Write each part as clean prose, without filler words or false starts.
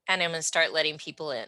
And I'm going to start letting people in.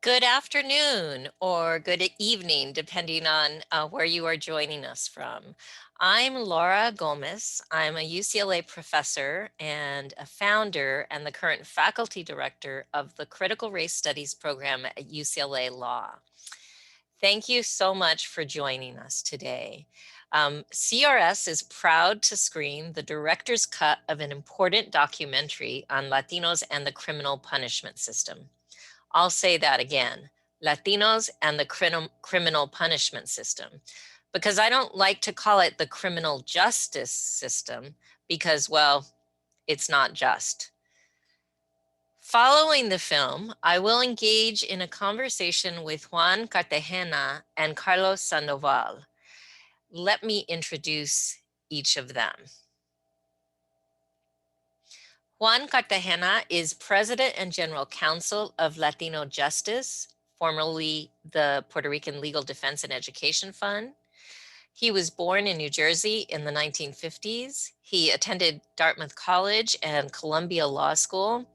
Good afternoon or good evening, depending on where you are joining us from. I'm Laura Gómez. I'm a UCLA professor and a founder and the current faculty director of the Critical Race Studies program at UCLA Law. Thank you so much for joining us today. CRS is proud to screen the director's cut of an important documentary on Latinos and the criminal punishment system. I'll say that again, Latinos and the criminal punishment system, because I don't like to call it the criminal justice system because, well, it's not just. Following the film, I will engage in a conversation with Juan Cartagena and Carlos Sandoval. Let me introduce each of them. Juan Cartagena is President and General Counsel of LatinoJustice, formerly the Puerto Rican Legal Defense and Education Fund. He was born in New Jersey in the 1950s. He attended Dartmouth College and Columbia Law School,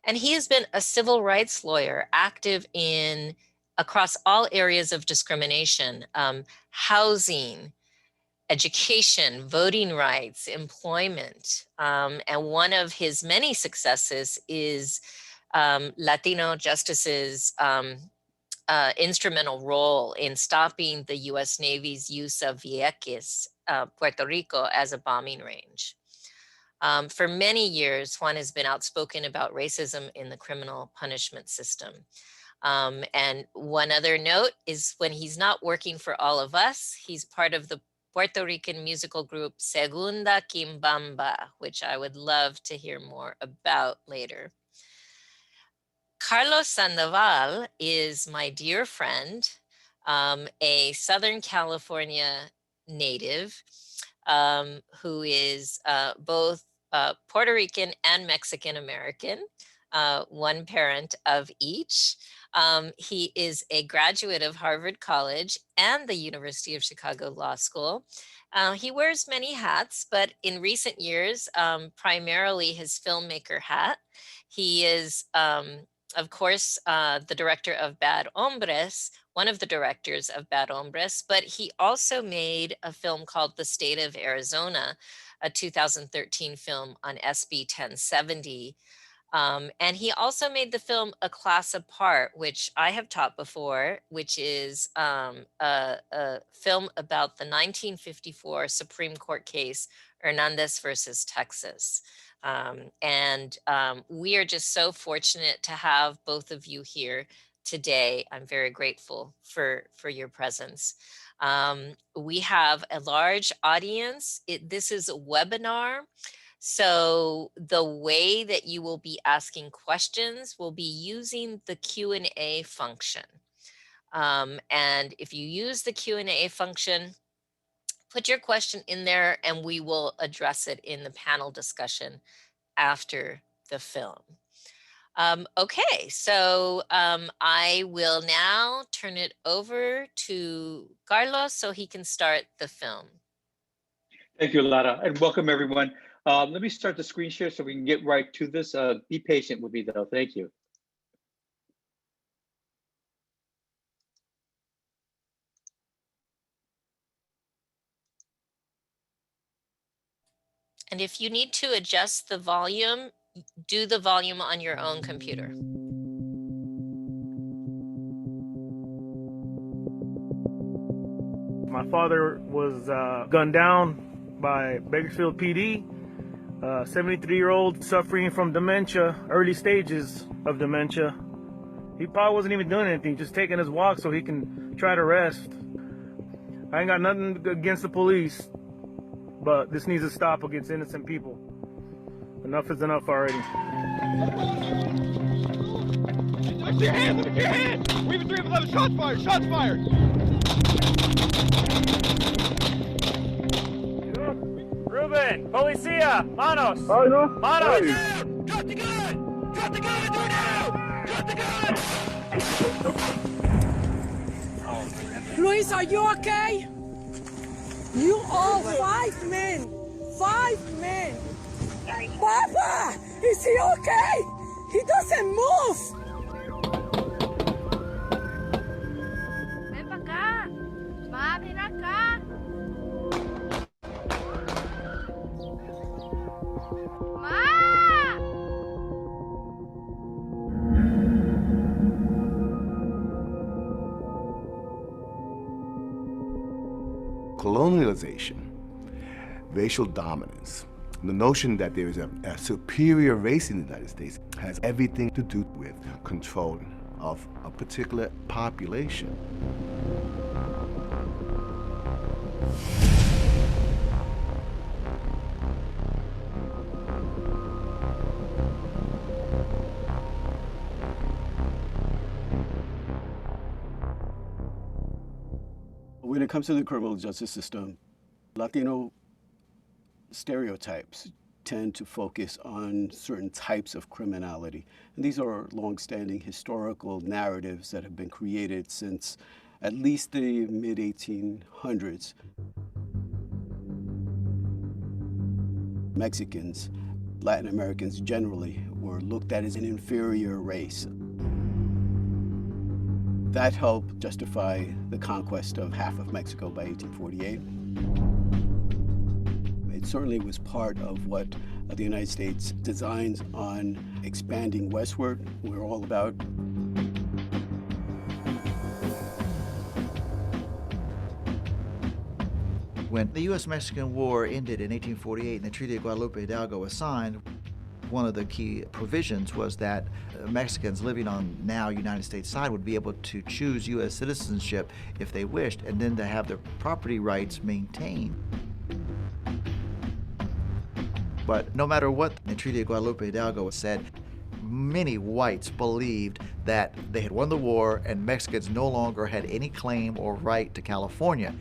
and he has been a civil rights lawyer active in across all areas of discrimination, housing, education, voting rights, employment. And one of his many successes is LatinoJustice's instrumental role in stopping the US Navy's use of Vieques, Puerto Rico, as a bombing range. For many years, Juan has been outspoken about racism in the criminal punishment system. And one other note is when he's not working for all of us, he's part of the Puerto Rican musical group Segunda Quimbamba, which I would love to hear more about later. Carlos Sandoval is my dear friend, a Southern California native who is both Puerto Rican and Mexican American, one parent of each. He is a graduate of Harvard College and the University of Chicago Law School. He wears many hats, but in recent years, primarily his filmmaker hat. He is, of course, the director of Bad Hombres, one of the directors of Bad Hombres, but he also made a film called The State of Arizona, a 2013 film on SB 1070. And he also made the film A Class Apart, which I have taught before, which is a film about the 1954 Supreme Court case, Hernandez versus Texas. We are just so fortunate to have both of you here today. I'm very grateful for your presence. We have a large audience. This is a webinar. So the way that you will be asking questions will be using the Q&A function. And if you use the Q&A function, put your question in there and we will address it in the panel discussion after the film. Okay, so I will now turn it over to Carlos so he can start the film. Thank you, Lara, and welcome everyone. Let me start the screen share so we can get right to this. Be patient with me though, thank you. And if you need to adjust the volume, do the volume on your own computer. My father was gunned down by Bakersfield PD, 73-year-old suffering from dementia, early stages of dementia. He probably wasn't even doing anything, just taking his walk so he can try to rest. I ain't got nothing against the police, but this needs to stop against innocent people. Enough is enough already. Lift your hand! Lift your hand! We have 311 shots fired! Shots fired! Ruben, Policia, Manos! Oh, no. Manos! Hey. Drop the gun! Drop the gun and do it now! Drop the gun! Luis, are you okay? You all 5 men! 5 men! Papa! Is he okay? He doesn't move! Ven para acá. Va, ven acá. Ma! Colonialization, racial dominance, the notion that there is a superior race in the United States has everything to do with control of a particular population. When it comes to the criminal justice system, Latino stereotypes tend to focus on certain types of criminality. And these are long-standing historical narratives that have been created since at least the mid-1800s. Mexicans, Latin Americans generally, were looked at as an inferior race. That helped justify the conquest of half of Mexico by 1848. It certainly was part of what the United States designs on expanding westward. We're all about. When the U.S.-Mexican War ended in 1848 and the Treaty of Guadalupe Hidalgo was signed, one of the key provisions was that Mexicans living on now United States side would be able to choose U.S. citizenship if they wished, and then to have their property rights maintained. But no matter what the Treaty of Guadalupe Hidalgo said, many whites believed that they had won the war and Mexicans no longer had any claim or right to California.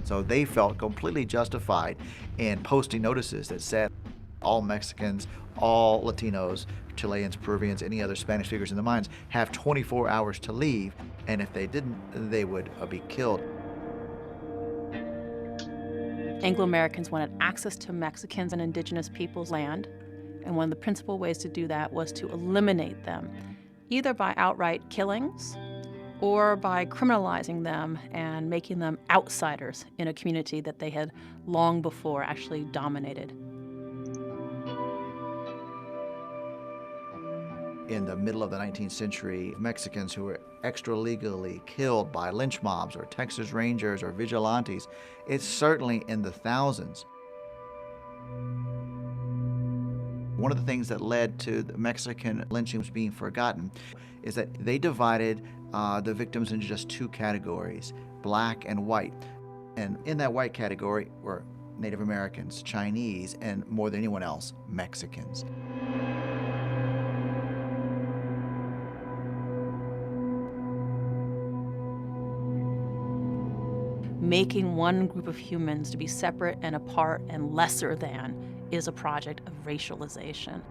So they felt completely justified in posting notices that said all Mexicans, all Latinos, Chileans, Peruvians, any other Spanish speakers in the mines have 24 hours to leave, and if they didn't, they would be killed. Anglo-Americans wanted access to Mexicans and indigenous peoples' land, and one of the principal ways to do that was to eliminate them, either by outright killings or by criminalizing them and making them outsiders in a community that they had long before actually dominated. In the middle of the 19th century, Mexicans who were extra-legally killed by lynch mobs or Texas Rangers or vigilantes, it's certainly in the thousands. One of the things that led to the Mexican lynchings being forgotten is that they divided the victims into just two categories: black and white. And in that white category were Native Americans, Chinese, and more than anyone else, Mexicans. Making one group of humans to be separate and apart and lesser than is a project of racialization.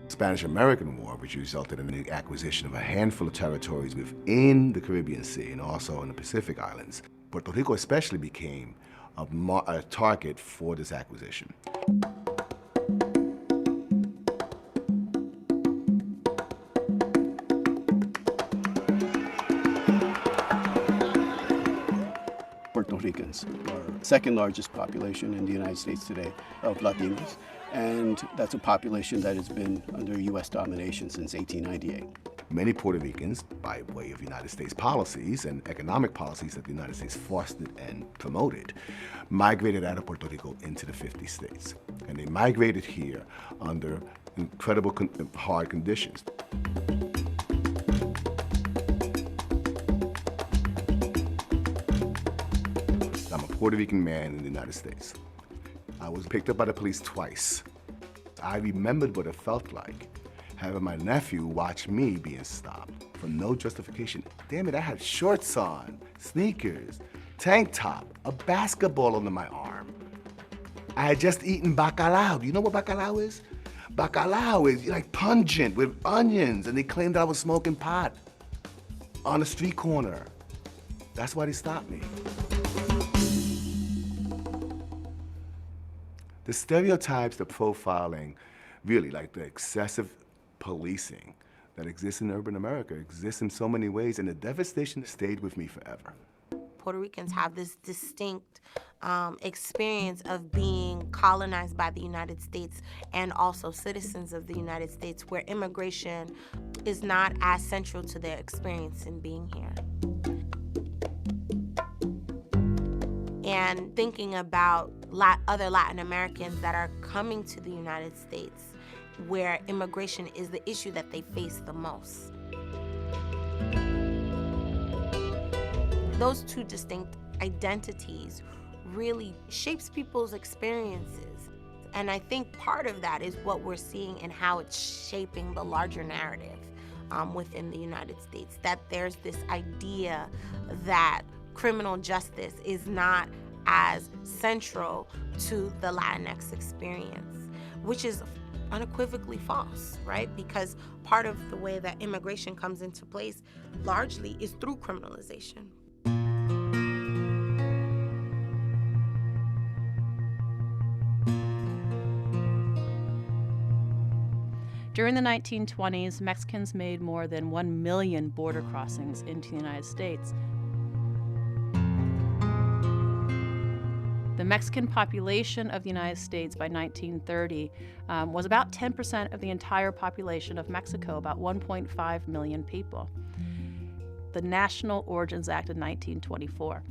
Spanish-American War, which resulted in the acquisition of a handful of territories within the Caribbean Sea and also in the Pacific Islands. Puerto Rico especially became a target for this acquisition. Puerto Ricans are second largest population in the United States today of Latinos, and that's a population that has been under U.S. domination since 1898. Many Puerto Ricans, by way of United States policies and economic policies that the United States fostered and promoted, migrated out of Puerto Rico into the 50 states. And they migrated here under incredible hard conditions. I'm a Puerto Rican man in the United States. I was picked up by the police twice. I remembered what it felt like having my nephew watch me being stopped for no justification. Damn it, I had shorts on, sneakers, tank top, a basketball under my arm. I had just eaten bacalao. Do you know what bacalao is? Bacalao is like pungent with onions, and they claimed I was smoking pot on a street corner. That's why they stopped me. The stereotypes, the profiling, really like the excessive policing that exists in urban America exists in so many ways, and the devastation stayed with me forever. Puerto Ricans have this distinct experience of being colonized by the United States and also citizens of the United States, where immigration is not as central to their experience in being here. And thinking about other Latin Americans that are coming to the United States, where immigration is the issue that they face the most. Those two distinct identities really shapes people's experiences. And I think part of that is what we're seeing and how it's shaping the larger narrative within the United States, that there's this idea that criminal justice is not as central to the Latinx experience, which is unequivocally false, right? Because part of the way that immigration comes into place largely is through criminalization. During the 1920s, Mexicans made more than 1 million border crossings into the United States. The Mexican population of the United States by 1930 was about 10% of the entire population of Mexico, about 1.5 million people. The National Origins Act of 1924.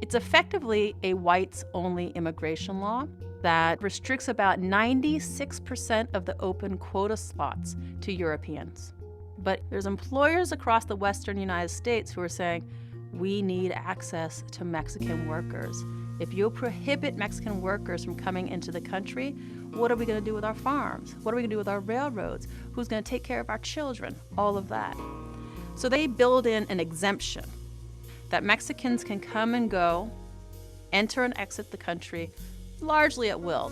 It's effectively a whites-only immigration law that restricts about 96% of the open quota spots to Europeans. But there's employers across the western United States who are saying, we need access to Mexican workers. If you prohibit Mexican workers from coming into the country, what are we going to do with our farms? What are we going to do with our railroads? Who's going to take care of our children? All of that. So they build in an exemption that Mexicans can come and go, enter and exit the country, largely at will.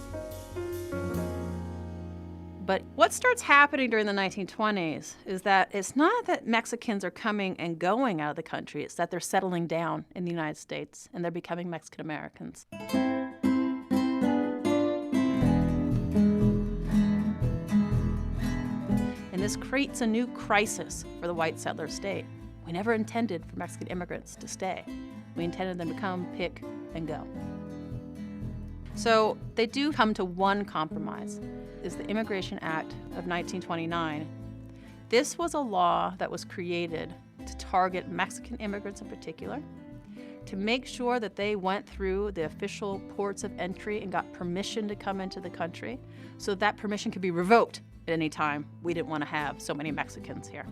But what starts happening during the 1920s is that it's not that Mexicans are coming and going out of the country, it's that they're settling down in the United States and they're becoming Mexican Americans. And this creates a new crisis for the white settler state. We never intended for Mexican immigrants to stay. We intended them to come, pick, and go. So they do come to one compromise, is the Immigration Act of 1929. This was a law that was created to target Mexican immigrants in particular, to make sure that they went through the official ports of entry and got permission to come into the country, so that permission could be revoked at any time we didn't want to have so many Mexicans here.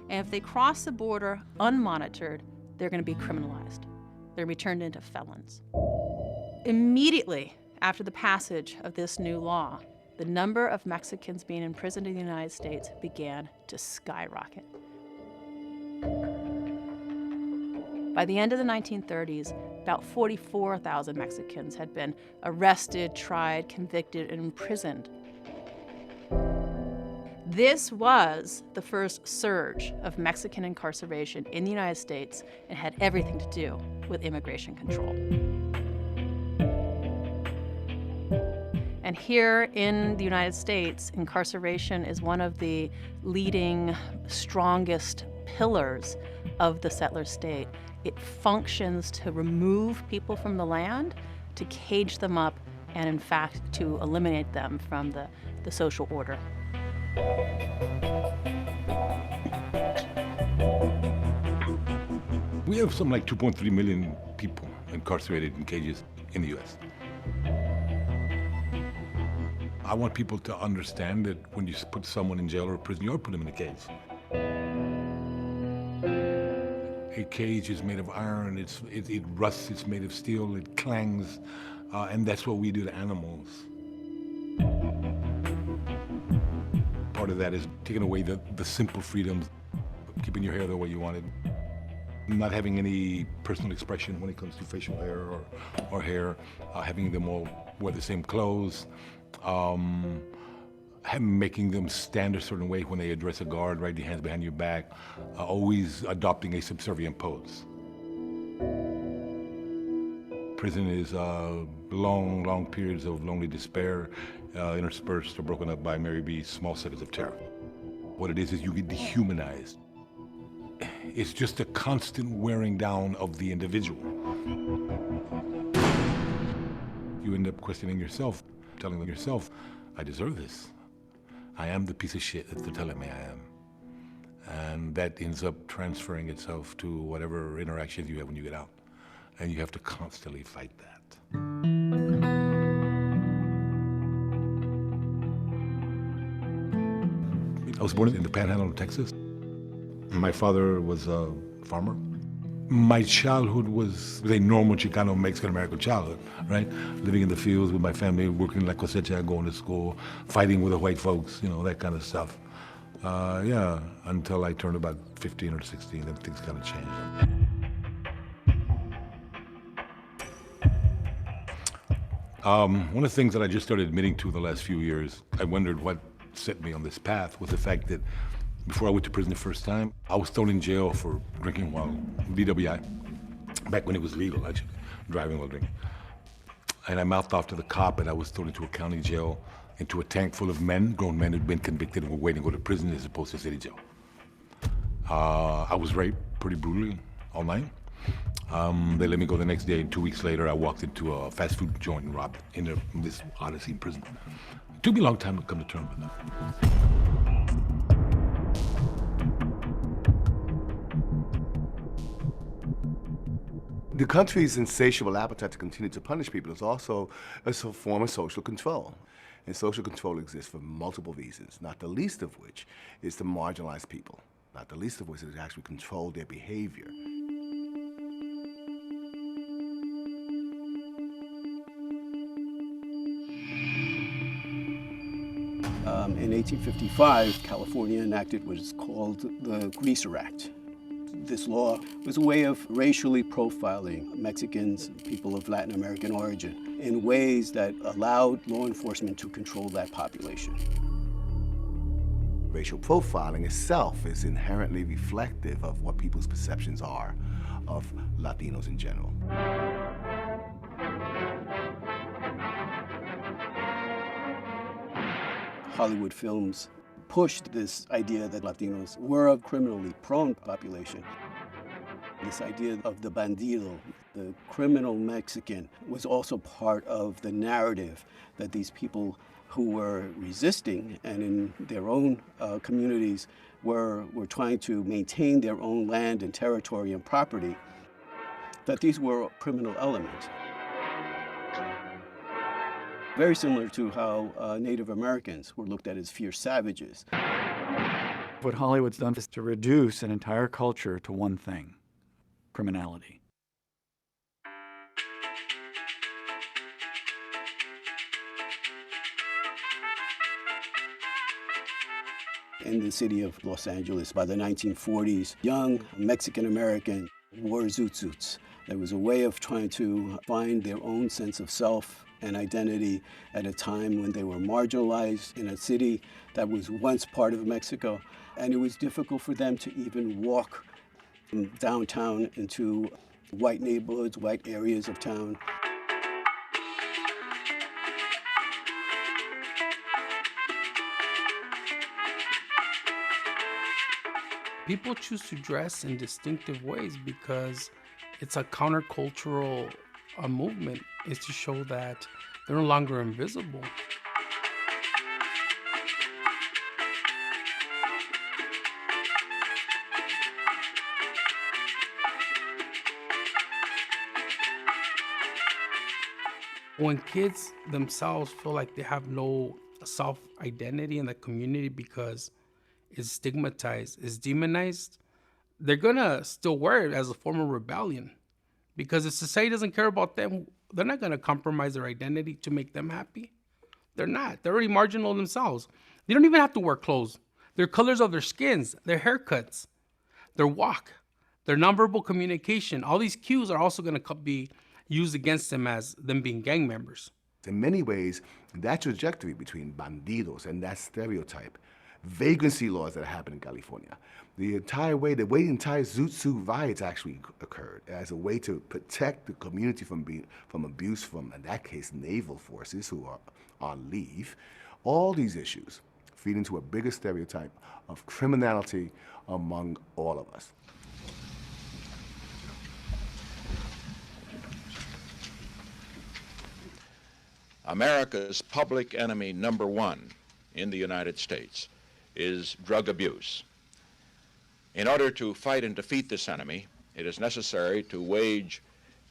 And if they cross the border unmonitored, they're going to be criminalized. They're going to be turned into felons. Immediately after the passage of this new law, the number of Mexicans being imprisoned in the United States began to skyrocket. By the end of the 1930s, about 44,000 Mexicans had been arrested, tried, convicted, and imprisoned. This was the first surge of Mexican incarceration in the United States and had everything to do with immigration control. And here in the United States, incarceration is one of the leading, strongest pillars of the settler state. It functions to remove people from the land, to cage them up, and in fact, to eliminate them from the social order. We have something like 2.3 million people incarcerated in cages in the U.S. I want people to understand that when you put someone in jail or prison, you put them in a cage. A cage is made of iron, it rusts, it's made of steel, it clangs, and that's what we do to animals. Part of that is taking away the simple freedoms, keeping your hair the way you want it, not having any personal expression when it comes to facial hair or hair, having them all wear the same clothes, making them stand a certain way when they address a guard, right, your hands behind your back, always adopting a subservient pose. Prison is long periods of lonely despair, interspersed or broken up by maybe small seconds of terror. What it is you get dehumanized. It's just a constant wearing down of the individual. You end up questioning yourself, telling yourself, I deserve this. I am the piece of shit that they're telling me I am. And that ends up transferring itself to whatever interactions you have when you get out. And you have to constantly fight that. I was born in the Panhandle of Texas. My father was a farmer. My childhood was a normal Chicano Mexican-American childhood, right? Living in the fields with my family, working in La Cosecha, going to school, fighting with the white folks, you know, that kind of stuff. Yeah, until I turned about 15 or 16, then things kind of changed. One of the things that I just started admitting to the last few years, I wondered what set me on this path, was the fact that before I went to prison the first time, I was thrown in jail for drinking while DWI, back when it was legal, actually, driving while drinking. And I mouthed off to the cop, and I was thrown into a county jail, into a tank full of men, grown men who'd been convicted and were waiting to go to prison as opposed to city jail. I was raped pretty brutally all night. They let me go the next day, and 2 weeks later, I walked into a fast food joint and robbed in this odyssey in prison. It took me a long time to come to terms with that. The country's insatiable appetite to continue to punish people is also a form of social control. And social control exists for multiple reasons, not the least of which is to marginalize people, not the least of which is to actually control their behavior. In 1855, California enacted what is called the Greaser Act. This law was a way of racially profiling Mexicans, people of Latin American origin, in ways that allowed law enforcement to control that population. Racial profiling itself is inherently reflective of what people's perceptions are of Latinos in general. Hollywood films pushed this idea that Latinos were a criminally prone population. This idea of the bandido, the criminal Mexican, was also part of the narrative that these people who were resisting and in their own communities were trying to maintain their own land and territory and property, that these were a criminal element. Very similar to how Native Americans were looked at as fierce savages. What Hollywood's done is to reduce an entire culture to one thing: criminality. In the city of Los Angeles by the 1940s, young Mexican-American wore zoot suits. There was a way of trying to find their own sense of self and identity at a time when they were marginalized in a city that was once part of Mexico. And it was difficult for them to even walk from downtown into white neighborhoods, white areas of town. People choose to dress in distinctive ways because it's a countercultural movement. Is to show that they're no longer invisible. When kids themselves feel like they have no self-identity in the community because it's stigmatized, it's demonized, they're gonna still wear it as a form of rebellion. Because if society doesn't care about them, they're not gonna compromise their identity to make them happy. They're not. They're already marginal themselves. They don't even have to wear clothes. Their colors of their skins, their haircuts, their walk, their nonverbal communication, all these cues are also gonna be used against them as them being gang members. In many ways, that trajectory between bandidos and that stereotype, vagrancy laws that happen in California, the way the entire Zoot Suit riots actually occurred as a way to protect the community from abuse from, in that case, naval forces who are on leave. All these issues feed into a bigger stereotype of criminality among all of us. America's public enemy number one in the United States is drug abuse. In order to fight and defeat this enemy, it is necessary to wage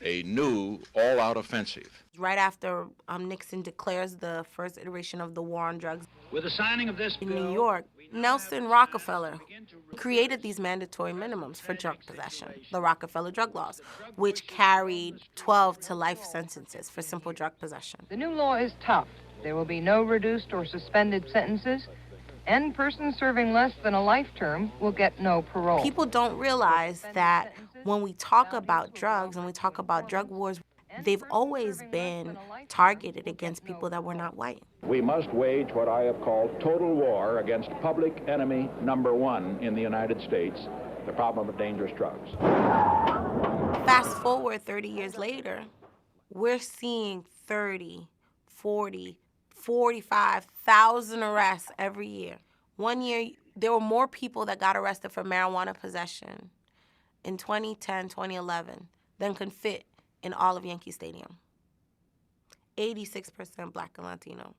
a new all-out offensive. Right after Nixon declares the first iteration of the war on drugs, with the signing of this in bill, New York, Nelson Rockefeller created these mandatory minimums for drug possession, the Rockefeller drug laws, which carried 12 to life sentences for simple drug possession. The new law is tough. There will be no reduced or suspended sentences, and persons serving less than a life term will get no parole. People don't realize that when we talk about drugs and we talk about drug wars, they've always been targeted against people that were not white. we must wage what I have called total war against public enemy number one in the United States, the problem of dangerous drugs. Fast forward 30 years later, we're seeing 30, 40, 45,000 arrests every year. One year, there were more people that got arrested for marijuana possession in 2010, 2011 than could fit in all of Yankee Stadium. 86% Black and Latino.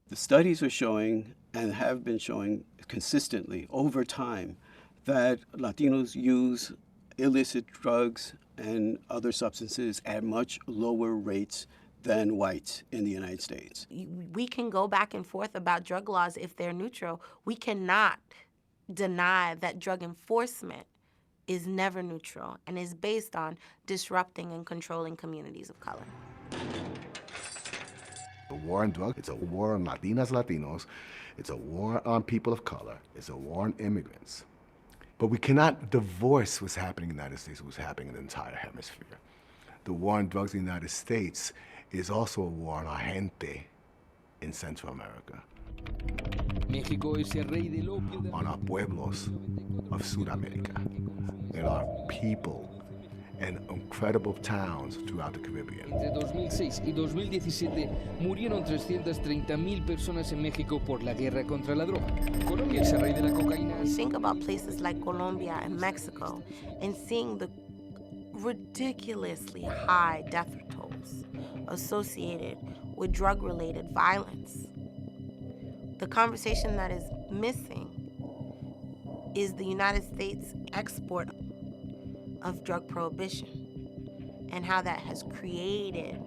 The studies are showing, and have been showing consistently over time, that Latinos use illicit drugs and other substances at much lower rates than whites in the United States. We can go back and forth about drug laws if they're neutral. We cannot deny that drug enforcement is never neutral and is based on disrupting and controlling communities of color. The war on drugs, it's a war on Latinas, Latinos, it's a war on people of color, it's a war on immigrants. But we cannot divorce what's happening in the United States, what's happening in the entire hemisphere. The war on drugs in the United States is also a war on our gente in Central America. On our pueblos of Sudamérica, and our people and incredible towns throughout the Caribbean. Entre 2006 y 2017 murieron 330,000 personas en México por la guerra contra la droga. Colombia es el rey de la cocaína. Think about places like Colombia and Mexico and seeing the ridiculously high death tolls associated with drug-related violence. The conversation that is missing is the United States export of drug prohibition and how that has created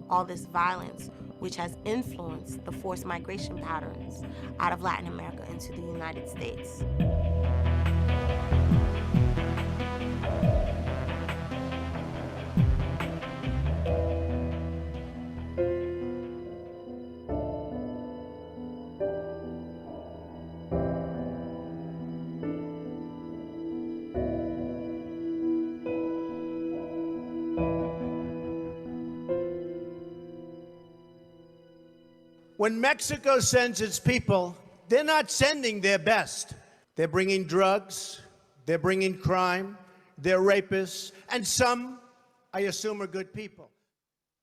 all this violence which has influenced the forced migration patterns out of Latin America into the United States. When Mexico sends its people, they're not sending their best. They're bringing drugs, they're bringing crime, they're rapists, and some, I assume, are good people.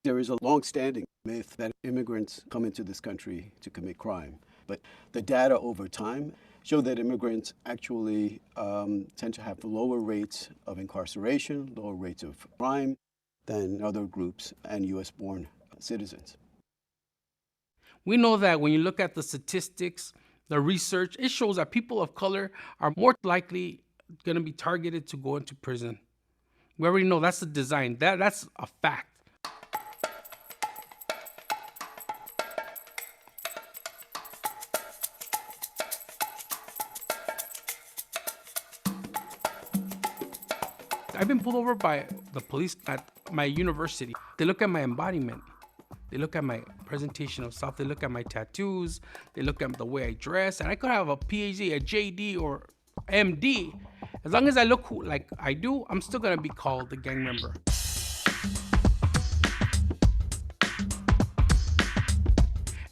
There is a long-standing myth that immigrants come into this country to commit crime. But the data over time show that immigrants actually tend to have lower rates of incarceration, lower rates of crime than other groups and U.S.-born citizens. We know that when you look at the statistics, the research, it shows that people of color are more likely going to be targeted to go into prison. We already know that's the design. That's a fact. I've been pulled over by the police at my university. They look at my embodiment. They look at my presentation of self. They look at my tattoos. They look at the way I dress. And I could have a PhD, a JD, or MD. As long as I look like I do, I'm still going to be called a gang member.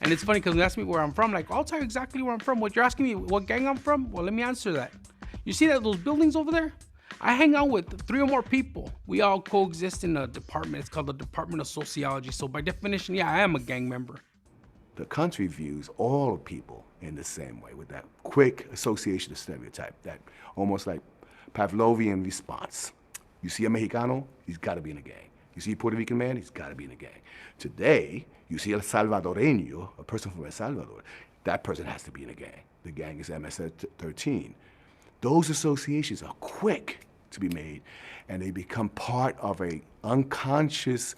And it's funny because when you ask me where I'm from, like, I'll tell you exactly where I'm from. What you're asking me, what gang I'm from? Well, let me answer that. You see those buildings over there? I hang out with 3 or more people. We all coexist in a department. It's called the Department of Sociology. So by definition, yeah, I am a gang member. The country views all people in the same way with that quick association of stereotype, that almost like Pavlovian response. You see a Mexicano, he's got to be in a gang. You see a Puerto Rican man, he's got to be in a gang. Today, you see a Salvadoreño, a person from El Salvador, that person has to be in a gang. The gang is MS-13. Those associations are quick to be made, and they become part of an unconscious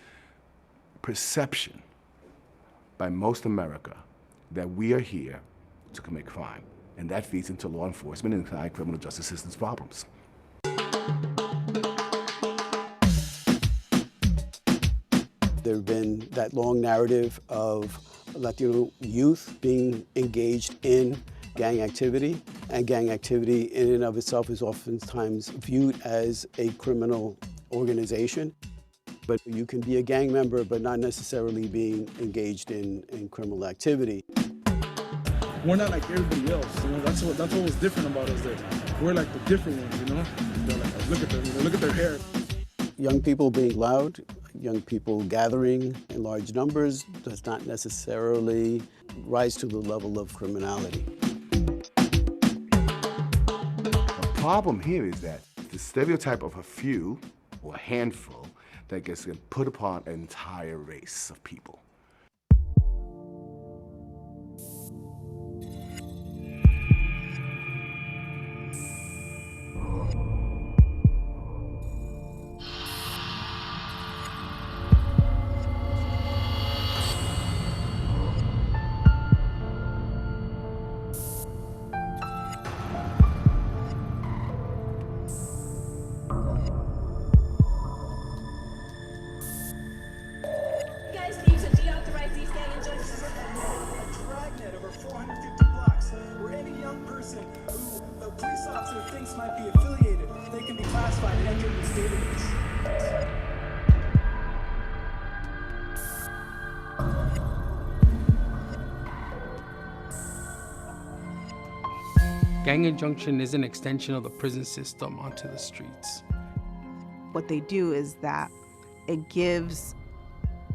perception by most America that we are here to commit crime. And that feeds into law enforcement and criminal justice system's problems. There have been that long narrative of Latino youth being engaged in gang activity, and gang activity in and of itself is oftentimes viewed as a criminal organization. But you can be a gang member but not necessarily being engaged in criminal activity. We're not like everybody else, you know. That's what was different about us. That we're like the different ones, you know. They're like, look at them, you know, look at their hair. Young people being loud, young people gathering in large numbers does not necessarily rise to the level of criminality. The problem here is that the stereotype of a few or a handful that gets put upon an entire race of people. Gang injunction is an extension of the prison system onto the streets. What they do is that it gives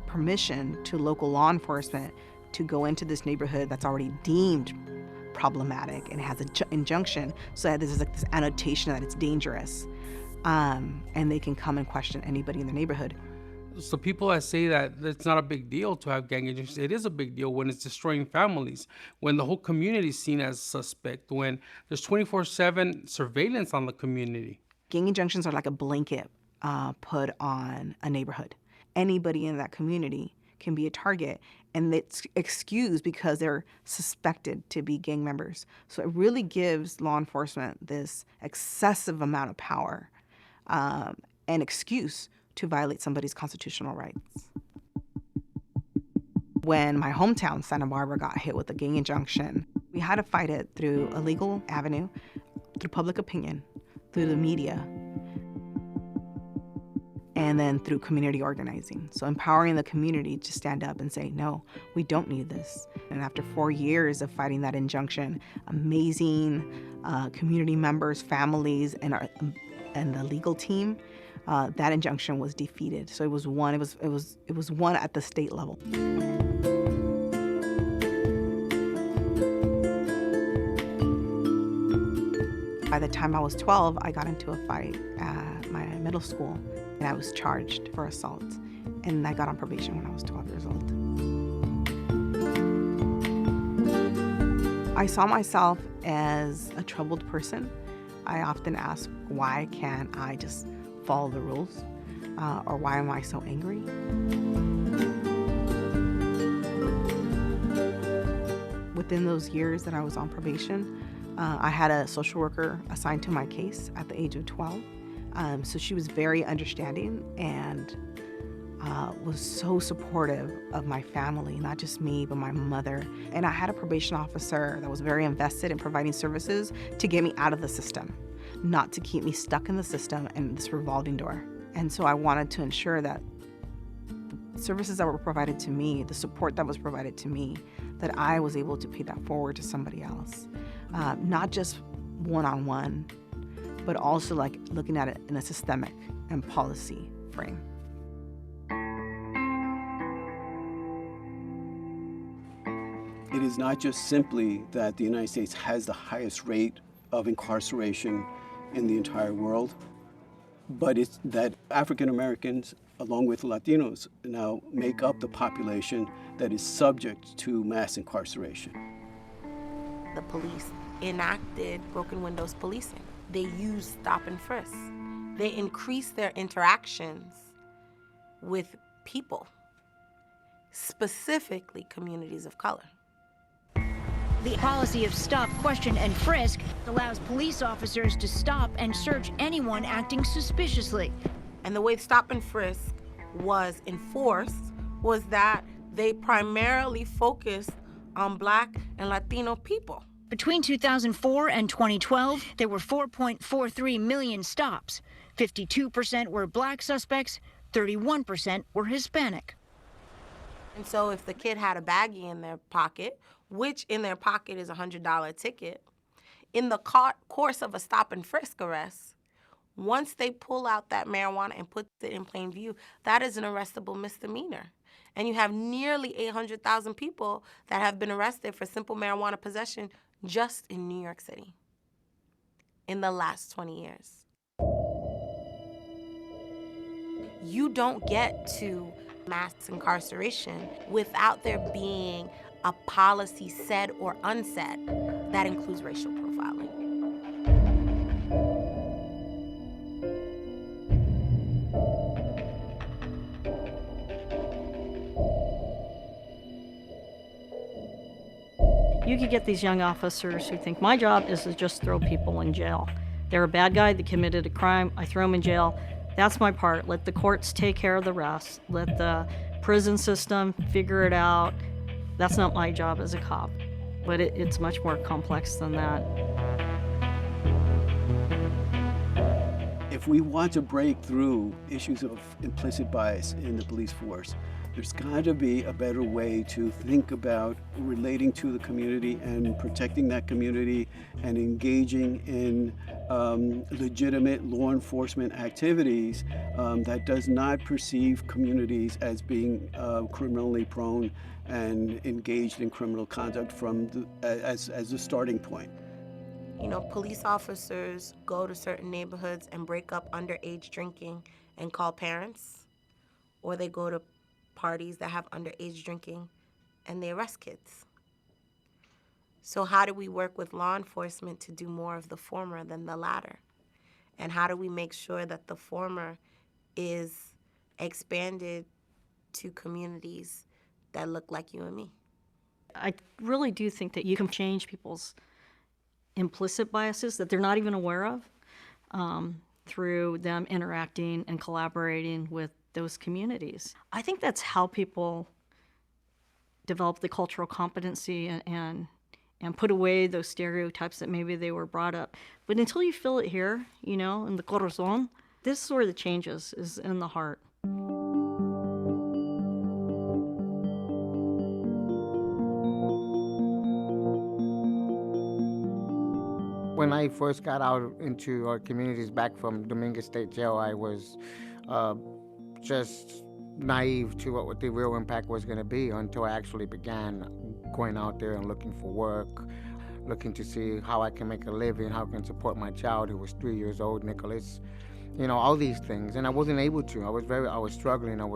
permission to local law enforcement to go into this neighborhood that's already deemed problematic and has an injunction, so that there's like this annotation that it's dangerous, and they can come and question anybody in the neighborhood. So people that say that it's not a big deal to have gang injunctions, it is a big deal when it's destroying families, when the whole community is seen as suspect, when there's 24/7 surveillance on the community. Gang injunctions are like a blanket put on a neighborhood. Anybody in that community can be a target, and it's excused because they're suspected to be gang members. So it really gives law enforcement this excessive amount of power and excuse to violate somebody's constitutional rights. When my hometown, Santa Barbara, got hit with a gang injunction, we had to fight it through a legal avenue, through public opinion, through the media, and then through community organizing. So empowering the community to stand up and say, no, we don't need this. And after 4 years of fighting that injunction, amazing community members, families, and the legal team, that injunction was defeated. So it was won. It was won at the state level. By the time I was 12, I got into a fight at my middle school, and I was charged for assault. And I got on probation when I was 12 years old. I saw myself as a troubled person. I often ask, why can't I just follow the rules? Or why am I so angry? Within those years that I was on probation, I had a social worker assigned to my case at the age of 12. So she was very understanding and was so supportive of my family, not just me, but my mother. And I had a probation officer that was very invested in providing services to get me out of the system, not to keep me stuck in the system and this revolving door. And so I wanted to ensure that the services that were provided to me, the support that was provided to me, that I was able to pay that forward to somebody else. Not just one-on-one, but also like looking at it in a systemic and policy frame. It is not just simply that the United States has the highest rate of incarceration in the entire world, but it's that African Americans, along with Latinos, now make up the population that is subject to mass incarceration. The police enacted broken windows policing. They used stop and frisk. They increased their interactions with people, specifically communities of color. The policy of stop, question, and frisk allows police officers to stop and search anyone acting suspiciously. And the way stop and frisk was enforced was that they primarily focused on Black and Latino people. Between 2004 and 2012, there were 4.43 million stops. 52% were Black suspects, 31% were Hispanic. And so if the kid had a baggie in their pocket, which in their pocket is a $100 ticket, in the course of a stop and frisk arrest, once they pull out that marijuana and put it in plain view, that is an arrestable misdemeanor. And you have nearly 800,000 people that have been arrested for simple marijuana possession just in New York City in the last 20 years. You don't get to mass incarceration without there being a policy said or unsaid that includes racial profiling. You could get these young officers who think my job is to just throw people in jail. They're a bad guy, they committed a crime, I throw them in jail. That's my part. Let the courts take care of the rest. Let the prison system figure it out. That's not my job as a cop, but it's much more complex than that. If we want to break through issues of implicit bias in the police force, there's got to be a better way to think about relating to the community and protecting that community and engaging in legitimate law enforcement activities that does not perceive communities as being criminally prone and engaged in criminal conduct as a starting point. You know, police officers go to certain neighborhoods and break up underage drinking and call parents, or they go to parties that have underage drinking and they arrest kids. So how do we work with law enforcement to do more of the former than the latter? And how do we make sure that the former is expanded to communities that look like you and me. I really do think that you can change people's implicit biases that they're not even aware of through them interacting and collaborating with those communities. I think that's how people develop the cultural competency and put away those stereotypes that maybe they were brought up. But until you feel it here, you know, in the corazón, this is where the change is in the heart. When I first got out into our communities back from Dominguez State Jail, I was just naive to what the real impact was going to be until I actually began going out there and looking for work, looking to see how I can make a living, how I can support my child who was 3 years old, Nicholas, you know, all these things. And I wasn't able to. I was struggling. I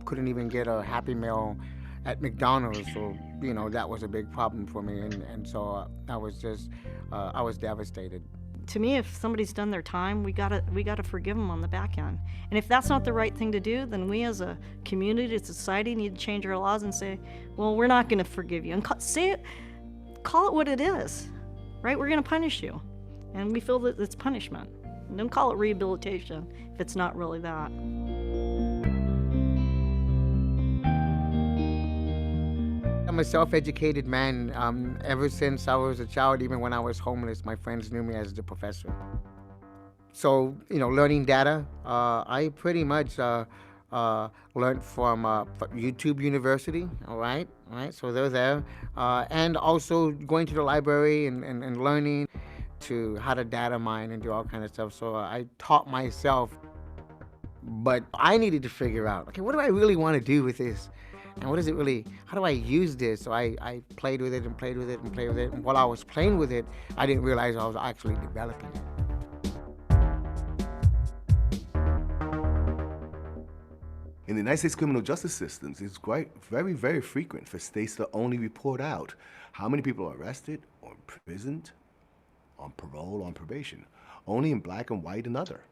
couldn't even get a Happy Meal at McDonald's, so, you know, that was a big problem for me. And so I was just, I was devastated. To me, if somebody's done their time, we gotta forgive them on the back end. And if that's not the right thing to do, then we as a community, as a society, need to change our laws and say, well, we're not gonna forgive you. And call it what it is, right? We're gonna punish you. And we feel that it's punishment. Don't call it rehabilitation if it's not really that. I'm a self-educated man. Ever since I was a child, even when I was homeless, my friends knew me as the professor. So, you know, learning data, I pretty much learned from YouTube University, all right? So they're there. And also going to the library and learning to how to data mine and do all kinds of stuff. So I taught myself, but I needed to figure out, okay, what do I really want to do with this? And what is it really, how do I use this? So I played with it and played with it and played with it. And while I was playing with it, I didn't realize I was actually developing it. In the United States criminal justice systems, it's very, very frequent for states to only report out how many people are arrested or imprisoned, on parole, on probation. Only in black and white and other.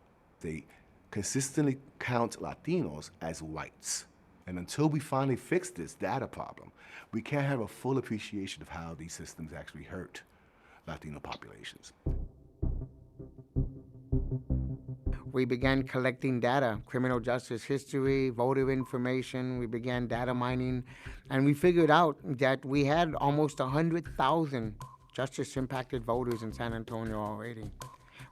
They consistently count Latinos as whites. And until we finally fix this data problem, we can't have a full appreciation of how these systems actually hurt Latino populations. We began collecting data, criminal justice history, voter information. We began data mining, and we figured out that we had almost 100,000 justice-impacted voters in San Antonio already.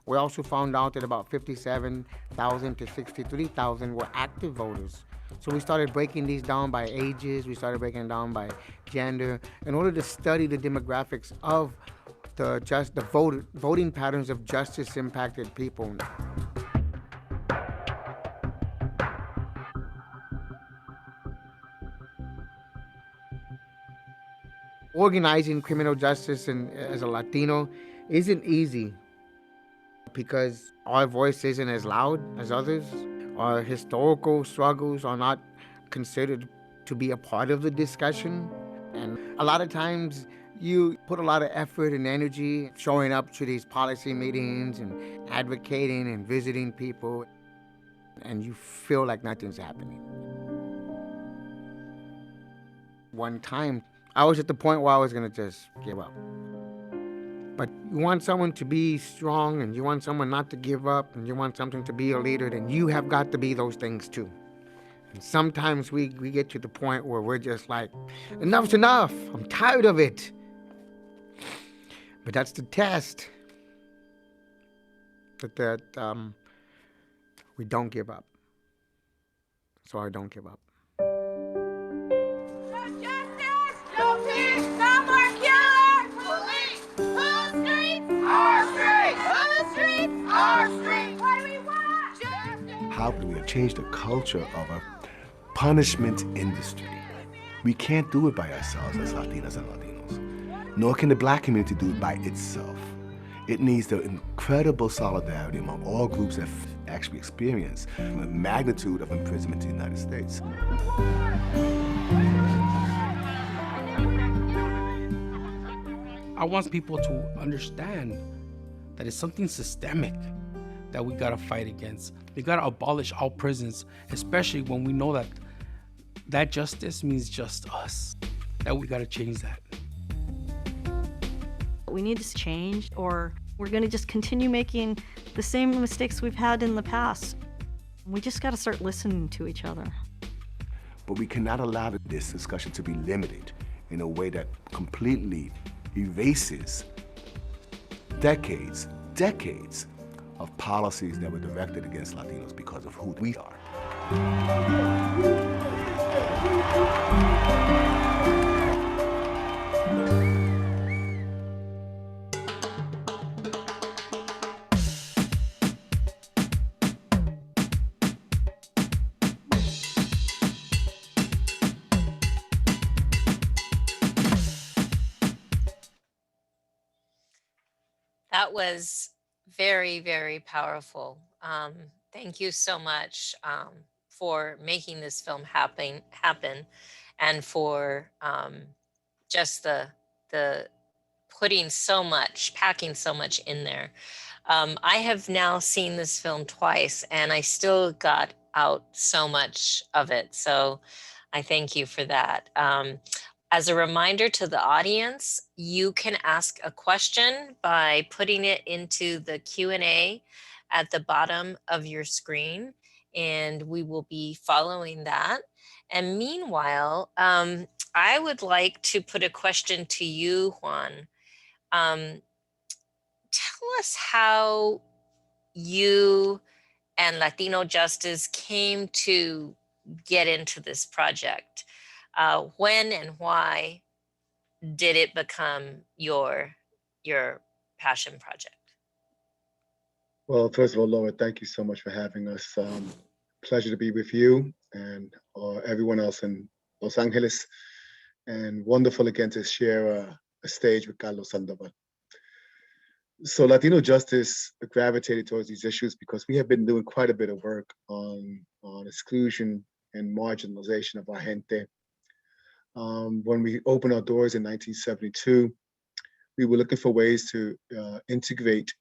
We also found out that about 57,000 to 63,000 were active voters. So we started breaking these down by ages, we started breaking down by gender, in order to study the demographics of the voting patterns of justice-impacted people. Organizing criminal justice as a Latino isn't easy because our voice isn't as loud as others. Our historical struggles are not considered to be a part of the discussion. And a lot of times you put a lot of effort and energy showing up to these policy meetings and advocating and visiting people, and you feel like nothing's happening. One time, I was at the point where I was gonna just give up. But you want someone to be strong, and you want someone not to give up, and you want something to be a leader, then you have got to be those things too. And sometimes we get to the point where we're just like, enough's enough, I'm tired of it. But that's the test. That we don't give up. So I don't give up. No peace, no more killers! Police! Whose streets? Our streets! Whose streets? Our streets! What do we want? Justice! How can we change the culture of a punishment industry? We can't do it by ourselves as Latinas and Latinos, nor can the black community do it by itself. It needs the incredible solidarity among all groups that actually experience the magnitude of imprisonment in the United States. I want people to understand that it's something systemic that we gotta fight against. We gotta abolish all prisons, especially when we know that that justice means just us. That we gotta change that. We need to change, or we're going to just continue making the same mistakes we've had in the past. We just got to start listening to each other. But we cannot allow this discussion to be limited in a way that completely erases decades of policies that were directed against Latinos because of who we are. That was very, very powerful. Thank you so much for making this film happen, and for just the packing so much in there. I have now seen this film twice, and I still got out so much of it. So I thank you for that. As a reminder to the audience, you can ask a question by putting it into the Q&A at the bottom of your screen, and we will be following that. And meanwhile, I would like to put a question to you, Juan. Tell us how you and LatinoJustice came to get into this project. When and why did it become your passion project? Well, first of all, Laura, thank you so much for having us. Pleasure to be with you and everyone else in Los Angeles, and wonderful again to share a stage with Carlos Sandoval. So LatinoJustice gravitated towards these issues because we have been doing quite a bit of work on exclusion and marginalization of our gente. When we opened our doors in 1972, we were looking for ways to integrate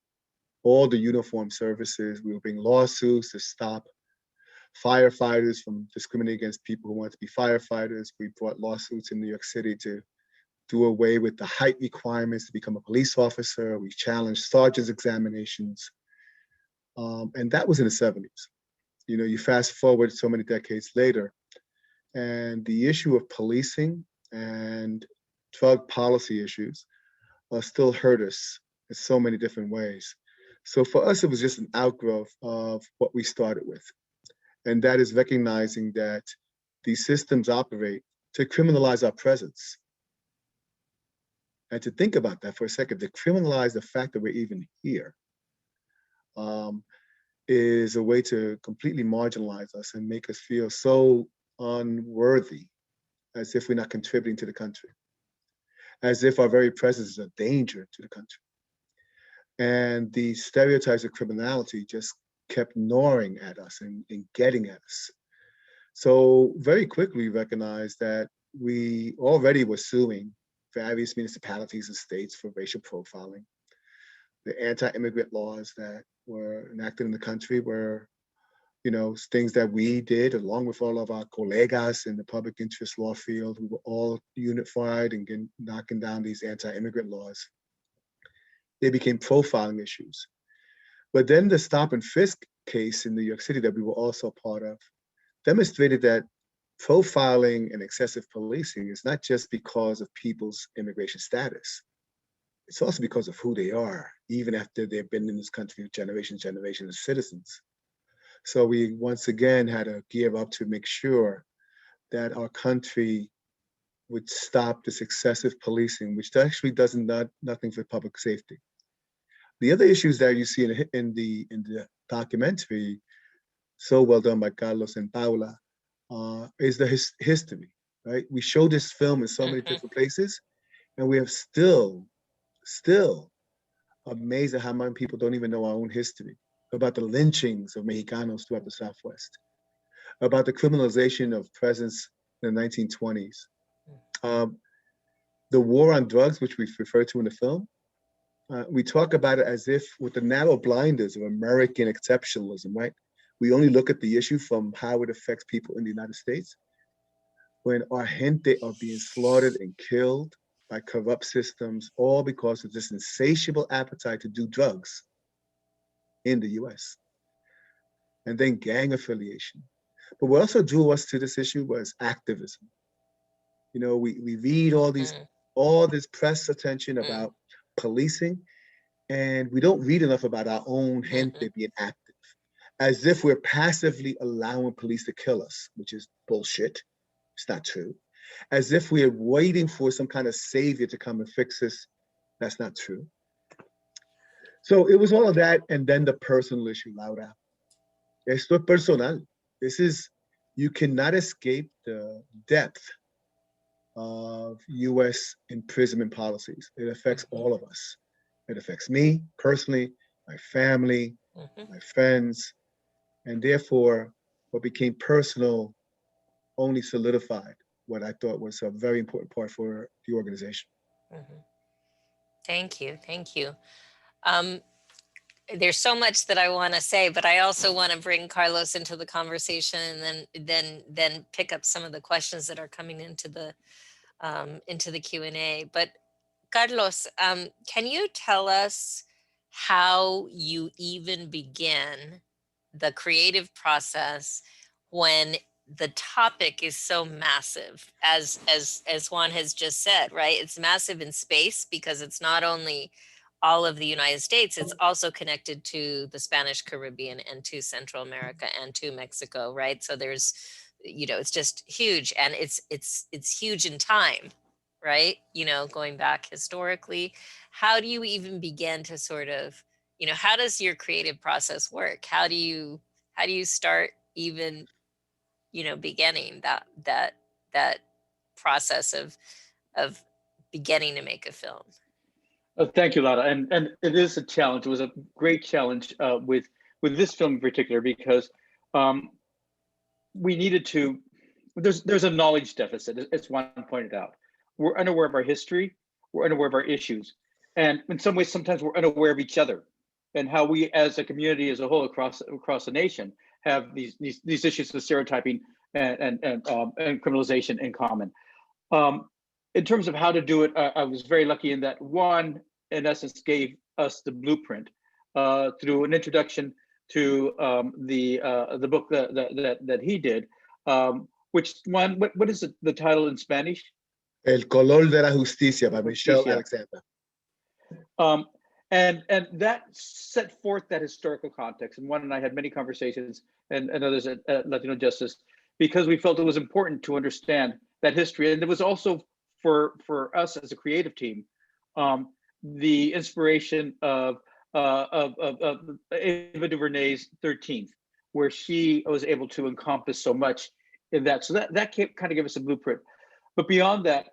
all the uniformed services. We were bringing lawsuits to stop firefighters from discriminating against people who wanted to be firefighters. We brought lawsuits in New York City to do away with the height requirements to become a police officer. We challenged sergeant's examinations. And that was in the 70s. You know, you fast forward so many decades later, and the issue of policing and drug policy issues still hurt us in so many different ways. So for us, it was just an outgrowth of what we started with. And that is recognizing that these systems operate to criminalize our presence. And to think about that for a second, to criminalize the fact that we're even here is a way to completely marginalize us and make us feel so unworthy, as if we're not contributing to the country, as if our very presence is a danger to the country. And the stereotypes of criminality just kept gnawing at us and getting at us. So very quickly we recognized that we already were suing various municipalities and states for racial profiling. The anti-immigrant laws that were enacted in the country were, you know, things that we did along with all of our colegas in the public interest law field who were all unified and knocking down these anti-immigrant laws. They became profiling issues. But then the stop and frisk case in New York City that we were also part of demonstrated that profiling and excessive policing is not just because of people's immigration status. It's also because of who they are, even after they've been in this country for generations of citizens. So we once again had to gear up to make sure that our country would stop this excessive policing, which actually does nothing for public safety. The other issues that you see in the documentary, so well done by Carlos and Paula, is the history, right? We show this film in so many different places, and we have still amazed at how many people don't even know our own history, about the lynchings of Mexicanos throughout the Southwest, about the criminalization of presence in the 1920s. The war on drugs, which we refer to in the film, we talk about it as if with the narrow blinders of American exceptionalism, right? We only look at the issue from how it affects people in the United States. when our gente are being slaughtered and killed by corrupt systems, all because of this insatiable appetite to do drugs in the US. And then gang affiliation. But what also drew us to this issue was activism. You know, we read all this press attention about policing, and we don't read enough about our own gente being active, as if we're passively allowing police to kill us, which is bullshit. It's not true. As if we're waiting for some kind of savior to come and fix us. That's not true. So it was all of that, and then the personal issue, Laura. Esto es personal. This is, you cannot escape the depth of US imprisonment policies. It affects all of us. It affects me personally, my family, my friends, and therefore what became personal only solidified what I thought was a very important part for the organization. Thank you. Thank you. There's so much that I want to say, but I also want to bring Carlos into the conversation and then pick up some of the questions that are coming into the Q&A. But Carlos, can you tell us how you even begin the creative process when the topic is so massive, as Juan has just said, right? It's massive in space because it's not only all of the United States, it's also connected to the Spanish Caribbean and to Central America and to Mexico, right? So there's, you know, it's just huge, and it's huge in time, right? You know, going back historically, how do you even begin to sort of, you know, how does your creative process work? How do you start even, you know, beginning that process of beginning to make a film? Thank you, Laura. And it is a challenge. It was a great challenge with this film in particular, because we needed to, there's a knowledge deficit, as Juan pointed out. We're unaware of our history, we're unaware of our issues. And in some ways, sometimes we're unaware of each other and how we as a community as a whole across the nation have these issues of stereotyping and criminalization in common. In terms of how to do it, I was very lucky in that Juan, in essence, gave us the blueprint through an introduction to the book that he did, which Juan, what is the title in Spanish? El color de la justicia by Michelle Alexander. And that set forth that historical context. And Juan and I had many conversations, and others at LatinoJustice, because we felt it was important to understand that history. And it was also for us as a creative team, the inspiration of Ava DuVernay's 13th, where she was able to encompass so much in that. So that kind of gave us a blueprint. But beyond that,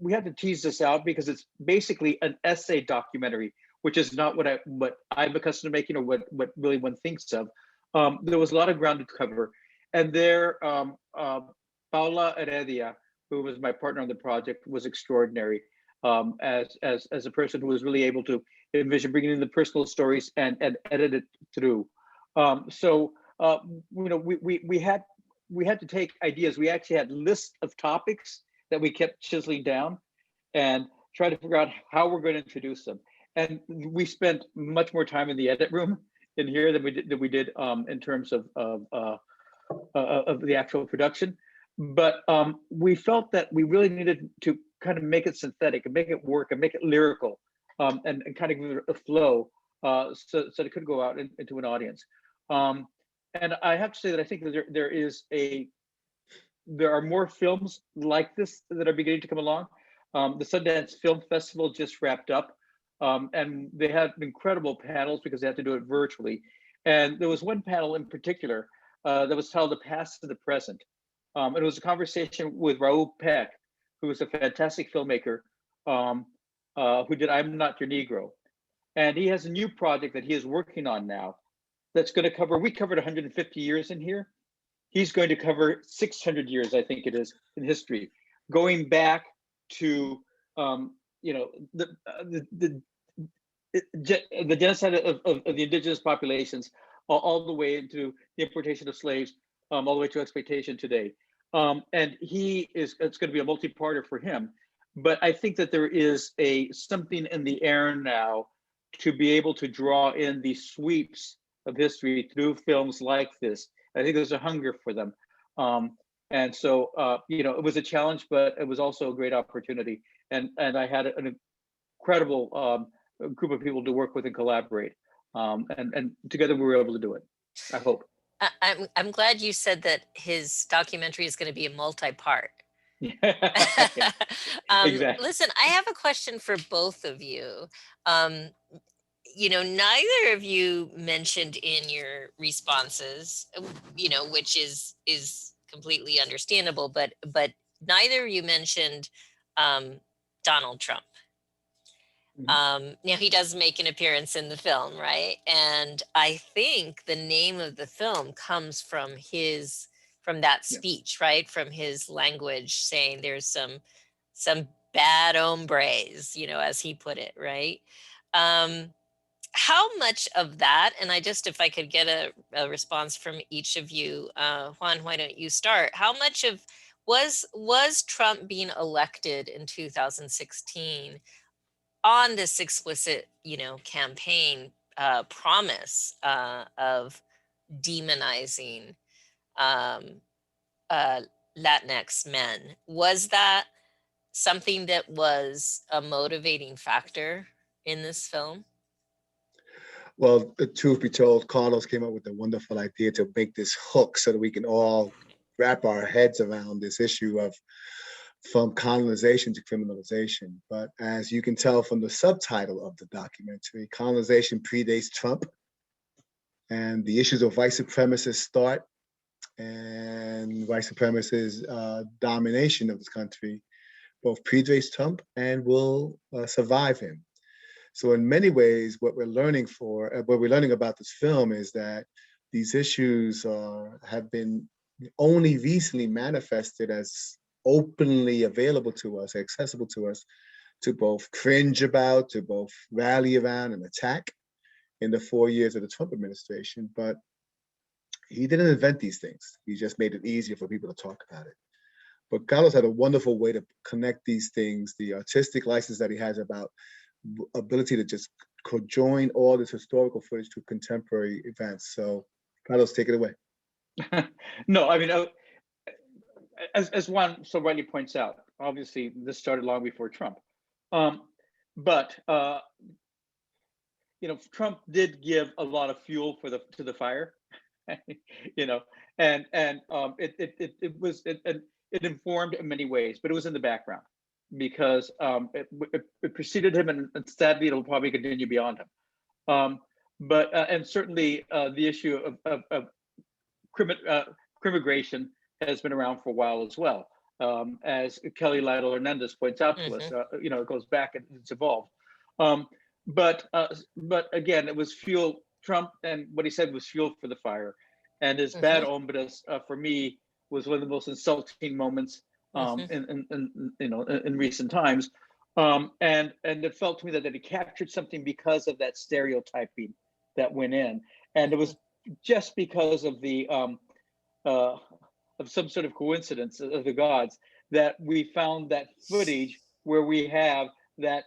we had to tease this out because it's basically an essay documentary, which is not what I'm accustomed to making, or what really one thinks of. There was a lot of ground to cover, and there, Paula Heredia, who was my partner on the project, was extraordinary as a person who was really able to envision bringing in the personal stories and edit it through. You know, we had to take ideas. We actually had lists of topics that we kept chiseling down and try to figure out how we're going to introduce them. And we spent much more time in the edit room in here than we did in terms of the actual production. But we felt that we really needed to kind of make it synthetic and make it work and make it lyrical, and kind of give it a flow so it could go out into an audience. And I have to say that I think that there are more films like this that are beginning to come along. The Sundance Film Festival just wrapped up, and they had incredible panels because they had to do it virtually. And there was one panel in particular that was titled "The Past to the Present." And it was a conversation with Raul Peck, who is a fantastic filmmaker who did "I'm Not Your Negro." And he has a new project that he is working on now that's going to cover, we covered 150 years in here. He's going to cover 600 years, I think it is, in history, going back to you know, the genocide of the indigenous populations, all the way into the importation of slaves, all the way to exploitation today. And it's going to be a multi-parter for him. But I think that there is something in the air now to be able to draw in the sweeps of history through films like this. I think there's a hunger for them. And so, it was a challenge, but it was also a great opportunity. And I had an incredible group of people to work with and collaborate. And together we were able to do it, I hope. I'm glad you said that his documentary is going to be a multi-part. Exactly. Listen, I have a question for both of you. Neither of you mentioned in your responses, which is completely understandable, but neither of you mentioned Donald Trump. Now he does make an appearance in the film, right? And I think the name of the film comes from that speech, right? From his language saying there's some bad hombres, as he put it, right? How much of that, and if I could get a response from each of you, Juan, why don't you start? How much of was Trump being elected in 2016 on this explicit, campaign promise of demonizing Latinx men? Was that something that was a motivating factor in this film? Well, the truth be told, Carlos came up with a wonderful idea to make this hook so that we can all wrap our heads around this issue of from colonization to criminalization. But as you can tell from the subtitle of the documentary, colonization predates Trump, and the issues of white supremacists start, and white supremacists' domination of this country both predates Trump and will survive him. So in many ways, what we're learning about this film is that these issues have been only recently manifested as openly available to us, accessible to us, to both cringe about, to both rally around and attack in the 4 years of the Trump administration. But he didn't invent these things. He just made it easier for people to talk about it. But Carlos had a wonderful way to connect these things, the artistic license that he has about ability to just conjoin all this historical footage to contemporary events. So Carlos, take it away. No, I mean, as Juan so rightly points out, obviously this started long before Trump. But Trump did give a lot of fuel to the fire, and it informed in many ways, but it was in the background because it preceded him, and sadly it'll probably continue beyond him. But certainly the issue of crimmigration has been around for a while as well. As Kelly Lytle Hernandez points out to us, it goes back and it's evolved. But again, it was fuel. Trump and what he said was fuel for the fire, and his bad hombres for me was one of the most insulting moments in recent times. And it felt to me that he captured something because of that stereotyping that went in, and it was just because of the of some sort of coincidence of the gods that we found that footage where we have that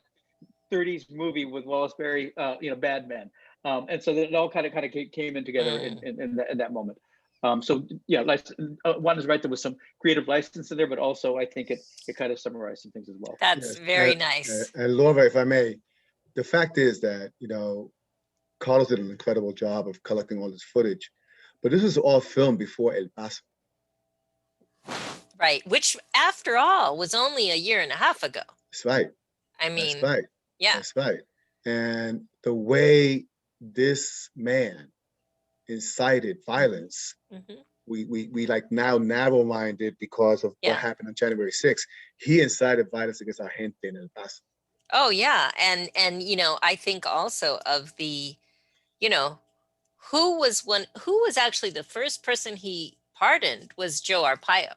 30s movie with Wallace Berry, Bad Men, and so that it all kind of came in together in that moment. So yeah, Juan is right. There was some creative license in there, but also I think it kind of summarized some things as well. That's very nice. And Laura, if I may, the fact is that Carlos did an incredible job of collecting all this footage, but this was all filmed before El Paso. Right, which after all was only a year and a half ago. That's right. I mean, that's right. Yeah, that's right. And the way this man incited violence, we like now narrow-minded because of what happened on January 6th. He incited violence against our gente in El Paso. Oh yeah, and I think also of the, who was actually the first person he pardoned was Joe Arpaio.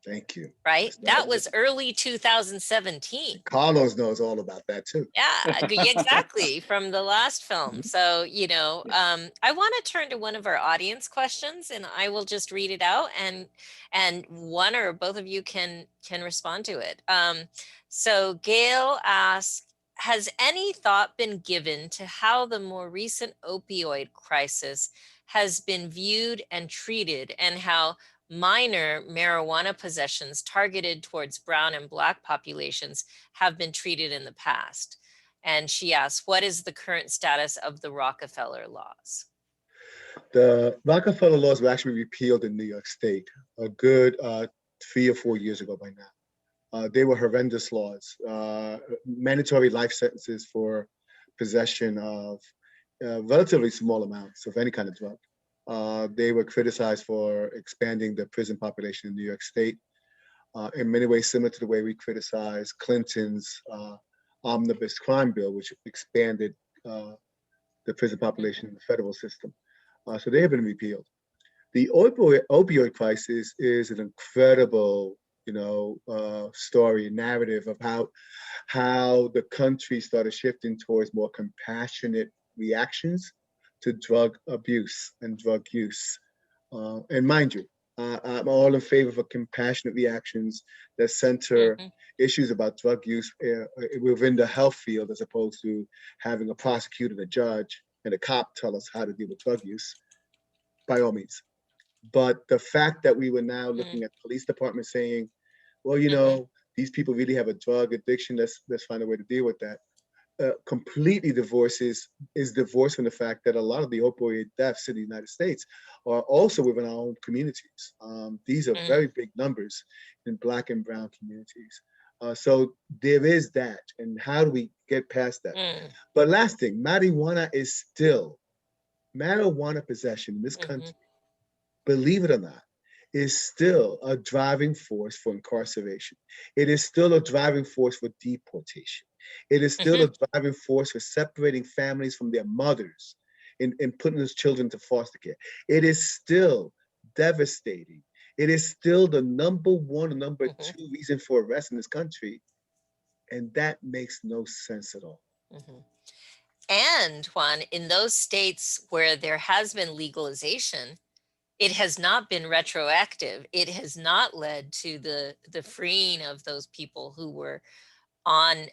Thank you. right? That was early 2017. Carlos knows all about that too. Yeah, exactly, from the last film. So, I want to turn to one of our audience questions, and I will just read it out, and one or both of you can respond to it. So Gail asks, has any thought been given to how the more recent opioid crisis has been viewed and treated, and how minor marijuana possessions targeted towards brown and black populations have been treated in the past? And she asks, what is the current status of the Rockefeller laws? The Rockefeller laws were actually repealed in New York State a good 3 or 4 years ago by now. They were horrendous laws, mandatory life sentences for possession of relatively small amounts of any kind of drug. They were criticized for expanding the prison population in New York State, in many ways similar to the way we criticize Clinton's omnibus crime bill, which expanded the prison population in the federal system. So they have been repealed. The opioid crisis is an incredible, story, narrative of how the country started shifting towards more compassionate reactions to drug abuse and drug use. And mind you, I'm all in favor of compassionate reactions that center issues about drug use within the health field, as opposed to having a prosecutor, a judge, and a cop tell us how to deal with drug use, by all means. But the fact that we were now looking at police departments saying, well, these people really have a drug addiction, let's find a way to deal with that. Completely is divorced from the fact that a lot of the opioid deaths in the United States are also within our own communities. These are very big numbers in Black and brown communities. So there is that, and how do we get past that? But last thing, marijuana possession in this country, believe it or not, is still a driving force for incarceration. It is still a driving force for deportation. It is still a driving force for separating families from their mothers and putting those children into foster care. It is still devastating. It is still the number one or number two reason for arrest in this country. And that makes no sense at all. And Juan, in those states where there has been legalization, it has not been retroactive. It has not led to the freeing of those people who were on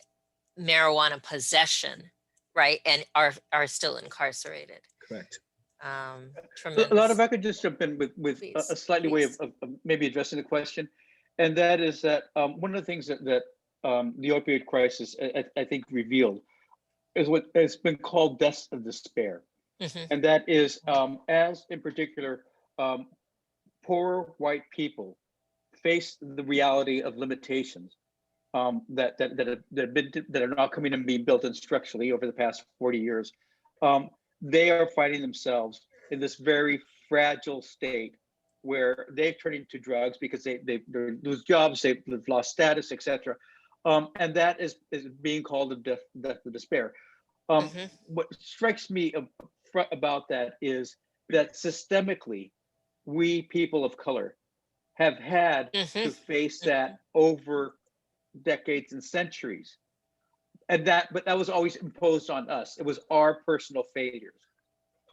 marijuana possession, right, and are still incarcerated. Correct. Tremendous. If I could just jump in with a slightly way of maybe addressing the question, and that is that one of the things that the opioid crisis I think revealed is what has been called deaths of despair, and that is as in particular poor white people face the reality of limitations that are now coming and being built in structurally over the past 40 years. They are finding themselves in this very fragile state where they've turned into drugs because they lose jobs, they've lost status, etc. And that is being called the death of despair. What strikes me about that is that systemically, we people of color have had to face that over decades and centuries, but that was always imposed on us. It was our personal failures,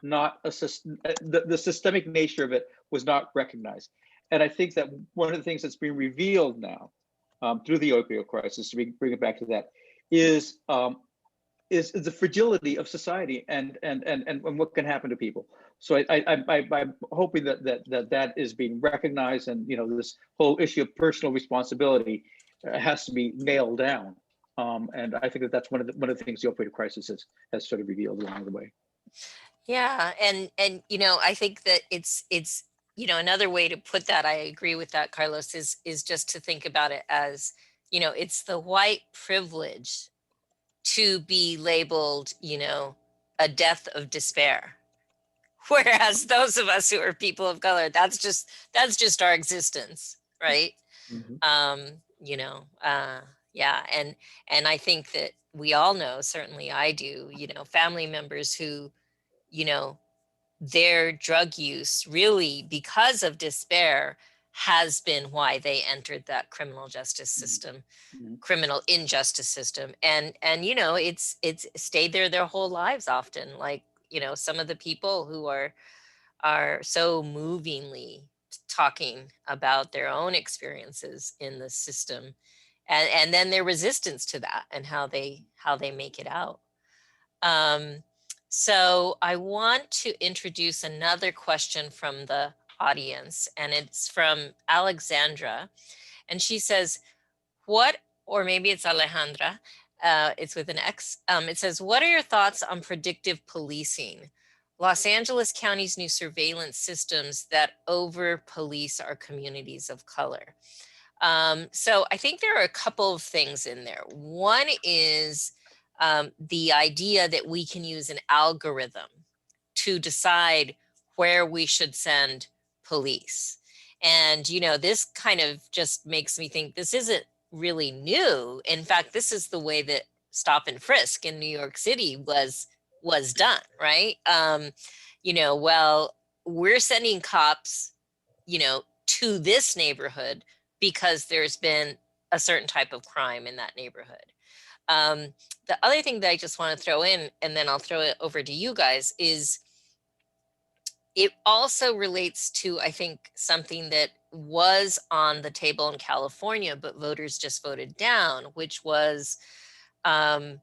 not a system. The systemic nature of it was not recognized, and I think that one of the things that's being revealed now through the opioid crisis, to bring it back to that, is the fragility of society and what can happen to people. So I'm hoping that is being recognized, and this whole issue of personal responsibility has to be nailed down. And I think that's one of the things the opioid crisis has sort of revealed along the way. Yeah, and I think that it's another way to put that, I agree with that, Carlos, is just to think about it as, it's the white privilege to be labeled, a death of despair. Whereas those of us who are people of color, that's just our existence, right? Yeah, and I think that we all know, certainly I do, family members who, their drug use really, because of despair, has been why they entered that criminal justice system, criminal injustice system. And you know, it's stayed there their whole lives often. Like, you know, some of the people who are so movingly talking about their own experiences in the system, and then their resistance to that and how they make it out. So I want to introduce another question from the audience, and it's from Alexandra. And she says, what, or maybe it's Alejandra, it's with an X. It says, what are your thoughts on predictive policing? Los Angeles County's new surveillance systems that over police our communities of color. So I think there are a couple of things in there. One is the idea that we can use an algorithm to decide where we should send police. And, you know, this kind of just makes me think this isn't really new. In fact, this is the way that stop and frisk in New York City was done, right? You know, well, we're sending cops, you know, to this neighborhood because there's been a certain type of crime in that neighborhood. The other thing that I just want to throw in, and then I'll throw it over to you guys, is it also relates to, I think, something that was on the table in California, but voters just voted down, which was doing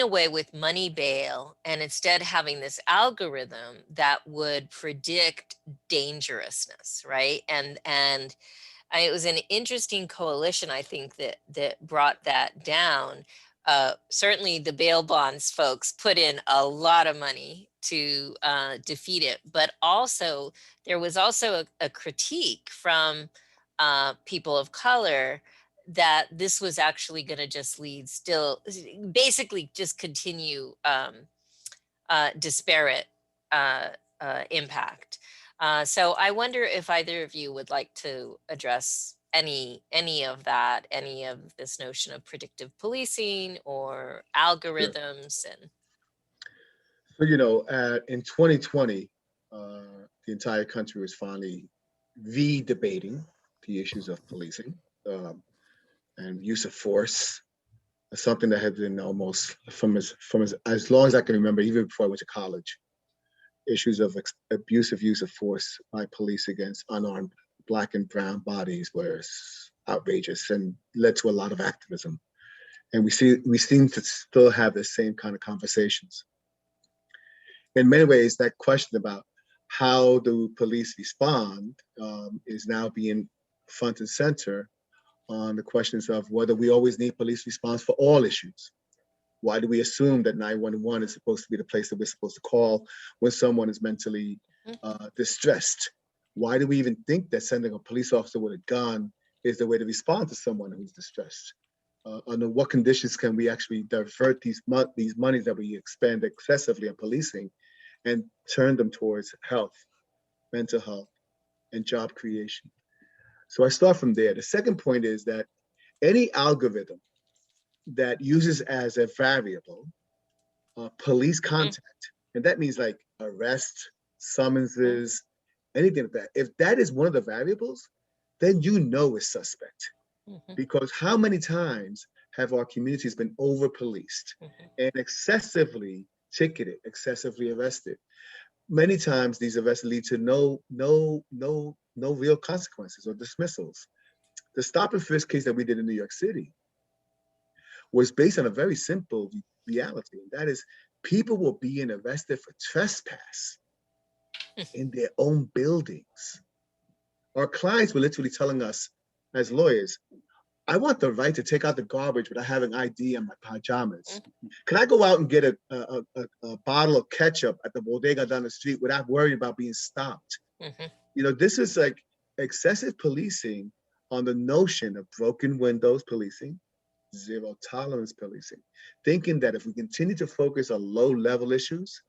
away with money bail and instead having this algorithm that would predict dangerousness, right? And it was an interesting coalition, I think, that brought that down. Certainly the bail bonds folks put in a lot of money to defeat it, but also there was also a critique from people of color that this was actually going to just lead still, basically just continue disparate impact. So I wonder if either of you would like to address any of that, any of this notion of predictive policing or algorithms. And so, you know, in 2020, the entire country was finally debating the issues of policing and use of force. Something that had been almost from as long as I can remember, even before I went to college. Issues of abusive use of force by police against unarmed Black and brown bodies was outrageous and led to a lot of activism. And we seem to still have the same kind of conversations. In many ways, that question about how do police respond is now being front and center on the questions of whether we always need police response for all issues. Why do we assume that 911 is supposed to be the place that we're supposed to call when someone is mentally distressed? Why do we even think that sending a police officer with a gun is the way to respond to someone who's distressed? Under what conditions can we actually divert these monies that we expend excessively on policing and turn them towards health, mental health, and job creation? So I start from there. The second point is that any algorithm that uses as a variable police contact, and that means like arrest, summonses, anything like that. If that is one of the variables, then you know it's suspect. Because how many times have our communities been over-policed and excessively ticketed, excessively arrested? Many times these arrests lead to no real consequences or dismissals. The stop and frisk case that we did in New York City was based on a very simple reality, and that is people were being arrested for trespass in their own buildings. Our clients were literally telling us as lawyers, I want the right to take out the garbage without having ID in my pajamas. Can I go out and get a bottle of ketchup at the bodega down the street without worrying about being stopped? You know, this is like excessive policing on the notion of broken windows policing, zero tolerance policing, thinking that if we continue to focus on low level issues,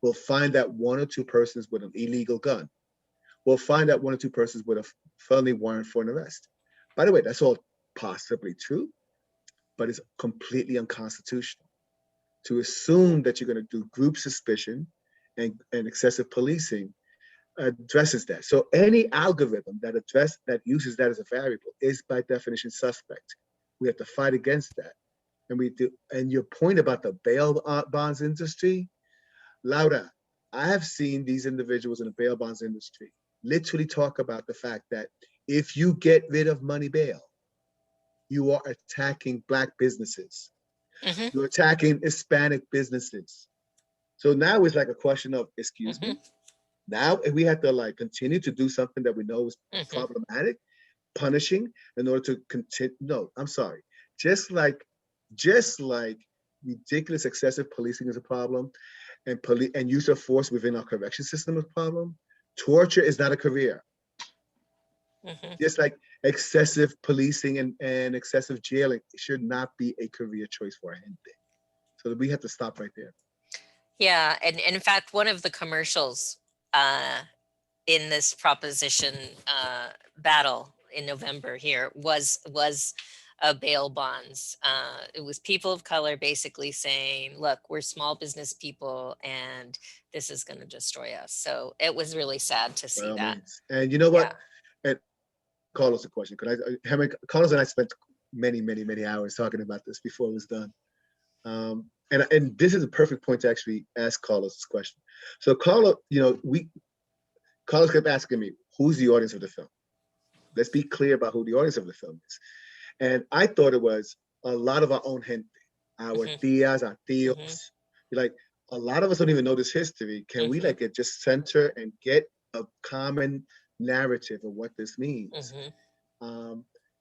we'll find that one or two persons with an illegal gun. We'll find that one or two persons with a felony warrant for an arrest. By the way, that's all possibly true, but it's completely unconstitutional to assume that you're going to do group suspicion and excessive policing addresses that. So any algorithm that uses that as a variable is by definition suspect. We have to fight against that. And we do. And your point about the bail bonds industry, Laura, I have seen these individuals in the bail bonds industry literally talk about the fact that if you get rid of money bail, you are attacking Black businesses. You're attacking Hispanic businesses. So now it's like a question of, excuse me, now if we have to like continue to do something that we know is problematic, punishing in order to continue. No, I'm sorry. Just like ridiculous excessive policing is a problem, and use of force within our correction system is a problem, torture is not a career. Just like excessive policing and excessive jailing should not be a career choice for a gente. So we have to stop right there. Yeah, and in fact, one of the commercials in this proposition battle in November here was bail bonds. It was people of color basically saying, look, we're small business people and this is going to destroy us. So it was really sad to see that. And you know what? And Carlos, a question. Carlos and I spent many hours talking about this before it was done. And this is a perfect point to actually ask Carlos this question. So Carlos, Carlos kept asking me, who's the audience of the film? Let's be clear about who the audience of the film is. And I thought it was a lot of our own gente, our tias, our tios. Like, a lot of us don't even know this history. Can we like just center and get a common narrative of what this means?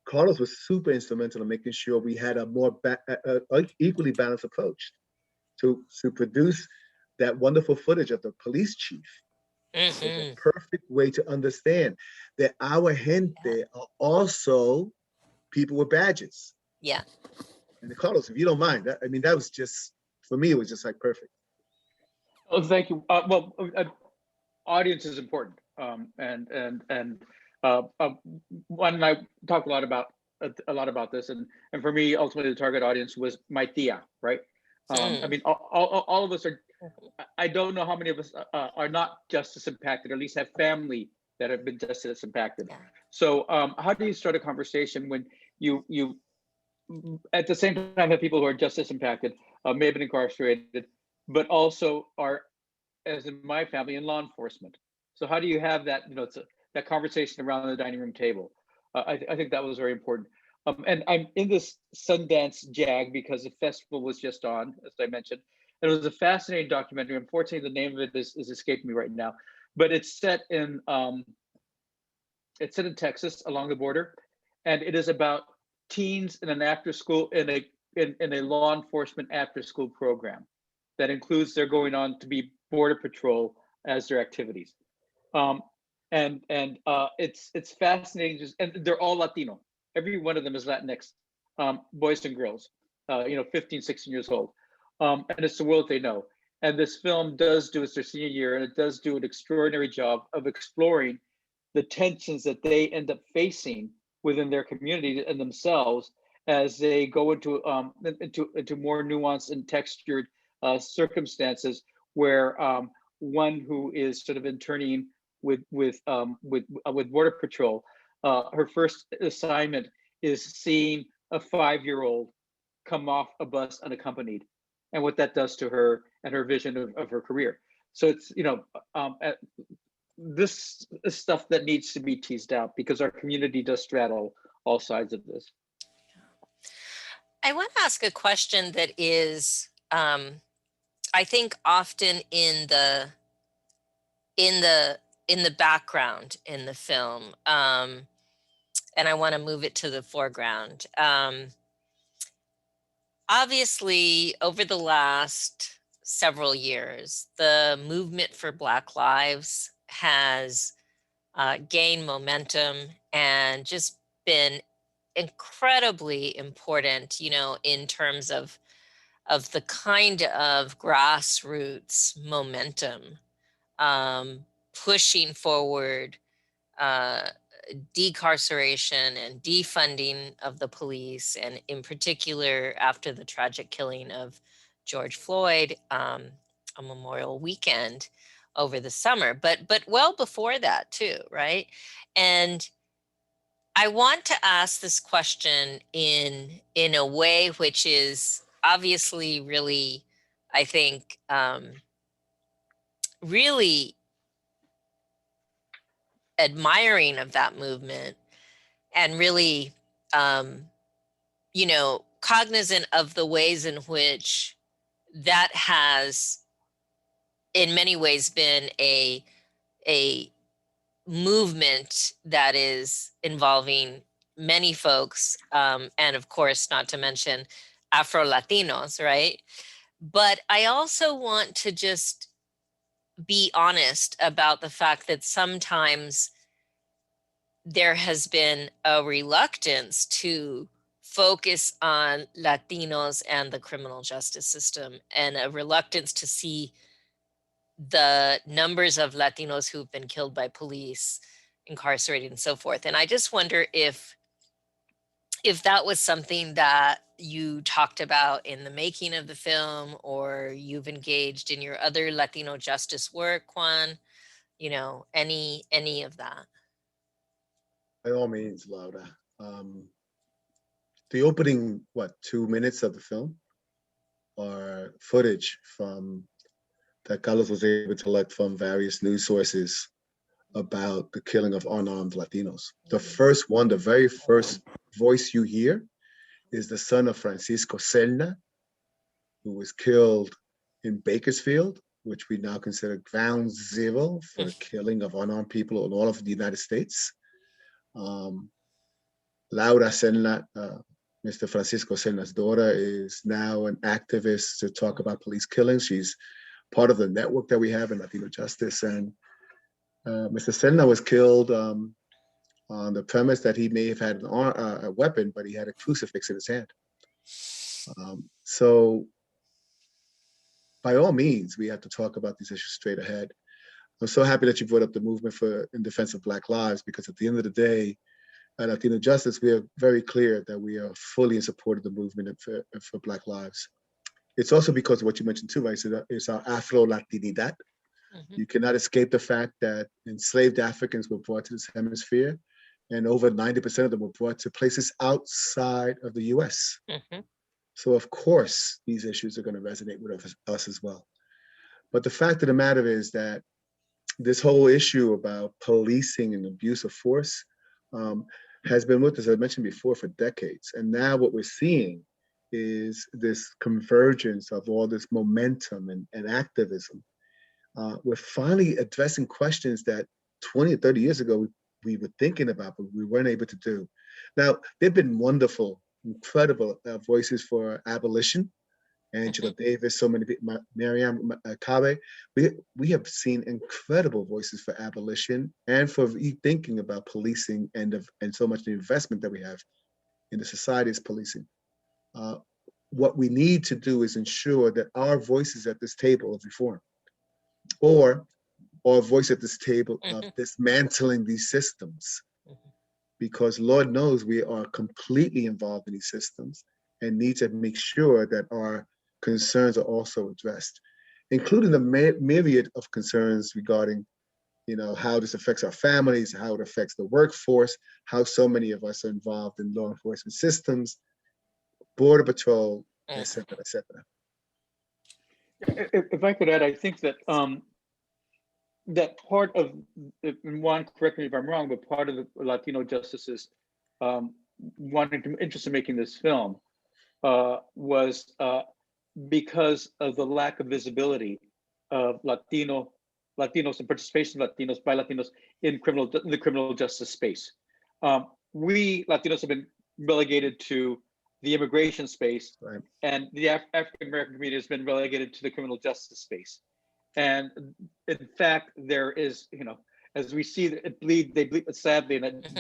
Carlos was super instrumental in making sure we had a more equally balanced approach to produce that wonderful footage of the police chief. It's a perfect way to understand that our gente are also people with badges. Yeah. And Carlos, if you don't mind, that was just, for me, it was just like perfect. Oh, thank you. Audience is important. Juan and I talk a lot about this, and for me, ultimately, the target audience was my tia, right? I mean, all of us are. I don't know how many of us are not justice impacted, or at least have family that have been justice impacted. Yeah. So, how do you start a conversation when you at the same time have people who are justice impacted, may have been incarcerated, but also are, as in my family, in law enforcement? So how do you have that, that conversation around the dining room table? I think that was very important. And I'm in this Sundance JAG because the festival was just on, as I mentioned. And it was a fascinating documentary. Unfortunately, the name of it is escaping me right now, but it's set in Texas along the border, and it is about teens in an after school in a law enforcement after school program that includes they're going on to be border patrol as their activities. It's fascinating, and they're all Latino. Every one of them is Latinx, boys and girls, 15, 16 years old. And it's the world they know. And this film does do, it's their senior year, and it does do an extraordinary job of exploring the tensions that they end up facing within their community and themselves as they go into more nuanced and textured circumstances, where one who is sort of interning with Border Patrol, her first assignment is seeing a 5-year-old come off a bus unaccompanied, and what that does to her and her vision of her career. So it's, this is stuff that needs to be teased out because our community does straddle all sides of this. I want to ask a question that is, I think, often in the background in the film, and I want to move it to the foreground. Obviously, over the last several years, the movement for Black Lives has gained momentum and just been incredibly important, in terms of the kind of grassroots momentum pushing forward decarceration and defunding of the police, and in particular after the tragic killing of George Floyd on Memorial Weekend, over the summer, but well before that too, right? And I want to ask this question in a way which is obviously really, I think, really admiring of that movement, and really, cognizant of the ways in which that has, in many ways, been a movement that is involving many folks, and of course, not to mention Afro-Latinos, right? But I also want to just be honest about the fact that sometimes there has been a reluctance to focus on Latinos and the criminal justice system, and a reluctance to see the numbers of Latinos who've been killed by police, incarcerated, and so forth. And I just wonder if that was something that you talked about in the making of the film, or you've engaged in your other Latino justice work, Juan, any of that. By all means, Laura. The opening, 2 minutes of the film are footage that Carlos was able to collect from various news sources about the killing of unarmed Latinos. The first one, the very first voice you hear is the son of Francisco Selna, who was killed in Bakersfield, which we now consider ground zero for killing of unarmed people in all of the United States. Laura Selna, Mr. Francisco Selna's daughter, is now an activist to talk about police killings. She's part of the network that we have in LatinoJustice. And Mr. Selna was killed on the premise that he may have had a weapon, but he had a crucifix in his hand. So by all means, we have to talk about these issues straight ahead. I'm so happy that you brought up the movement in defense of Black lives, because at the end of the day, at LatinoJustice, we are very clear that we are fully in support of the movement for Black lives. It's also because of what you mentioned too, right? So it's our Afro-Latinidad. You cannot escape the fact that enslaved Africans were brought to this hemisphere, and over 90% of them were brought to places outside of the US. So of course, these issues are going to resonate with us as well. But the fact of the matter is that this whole issue about policing and abuse of force has been with us, as I mentioned before, for decades. And now what we're seeing is this convergence of all this momentum and activism. We're finally addressing questions that 20 or 30 years ago we were thinking about, but we weren't able to do. Now, there've been wonderful, incredible voices for abolition. Angela Davis, so many people, Mariam Kabe. We have seen incredible voices for abolition and for thinking about policing and so much the investment that we have in the society's policing. What we need to do is ensure that our voices at this table of reform, or our voice at this table of dismantling these systems, because Lord knows we are completely involved in these systems and need to make sure that our concerns are also addressed, including the myriad of concerns regarding, how this affects our families, how it affects the workforce, how so many of us are involved in law enforcement systems, Border Patrol, et cetera, et cetera. If I could add, I think that that part of, and Juan, correct me if I'm wrong, but part of the LatinoJustice's interest in making this film was because of the lack of visibility of Latinos and participation of Latinos by Latinos in the criminal justice space. We Latinos have been relegated to the immigration space, right, and the African American community has been relegated to the criminal justice space. And in fact, there is, as we see it they bleed, sadly, and it's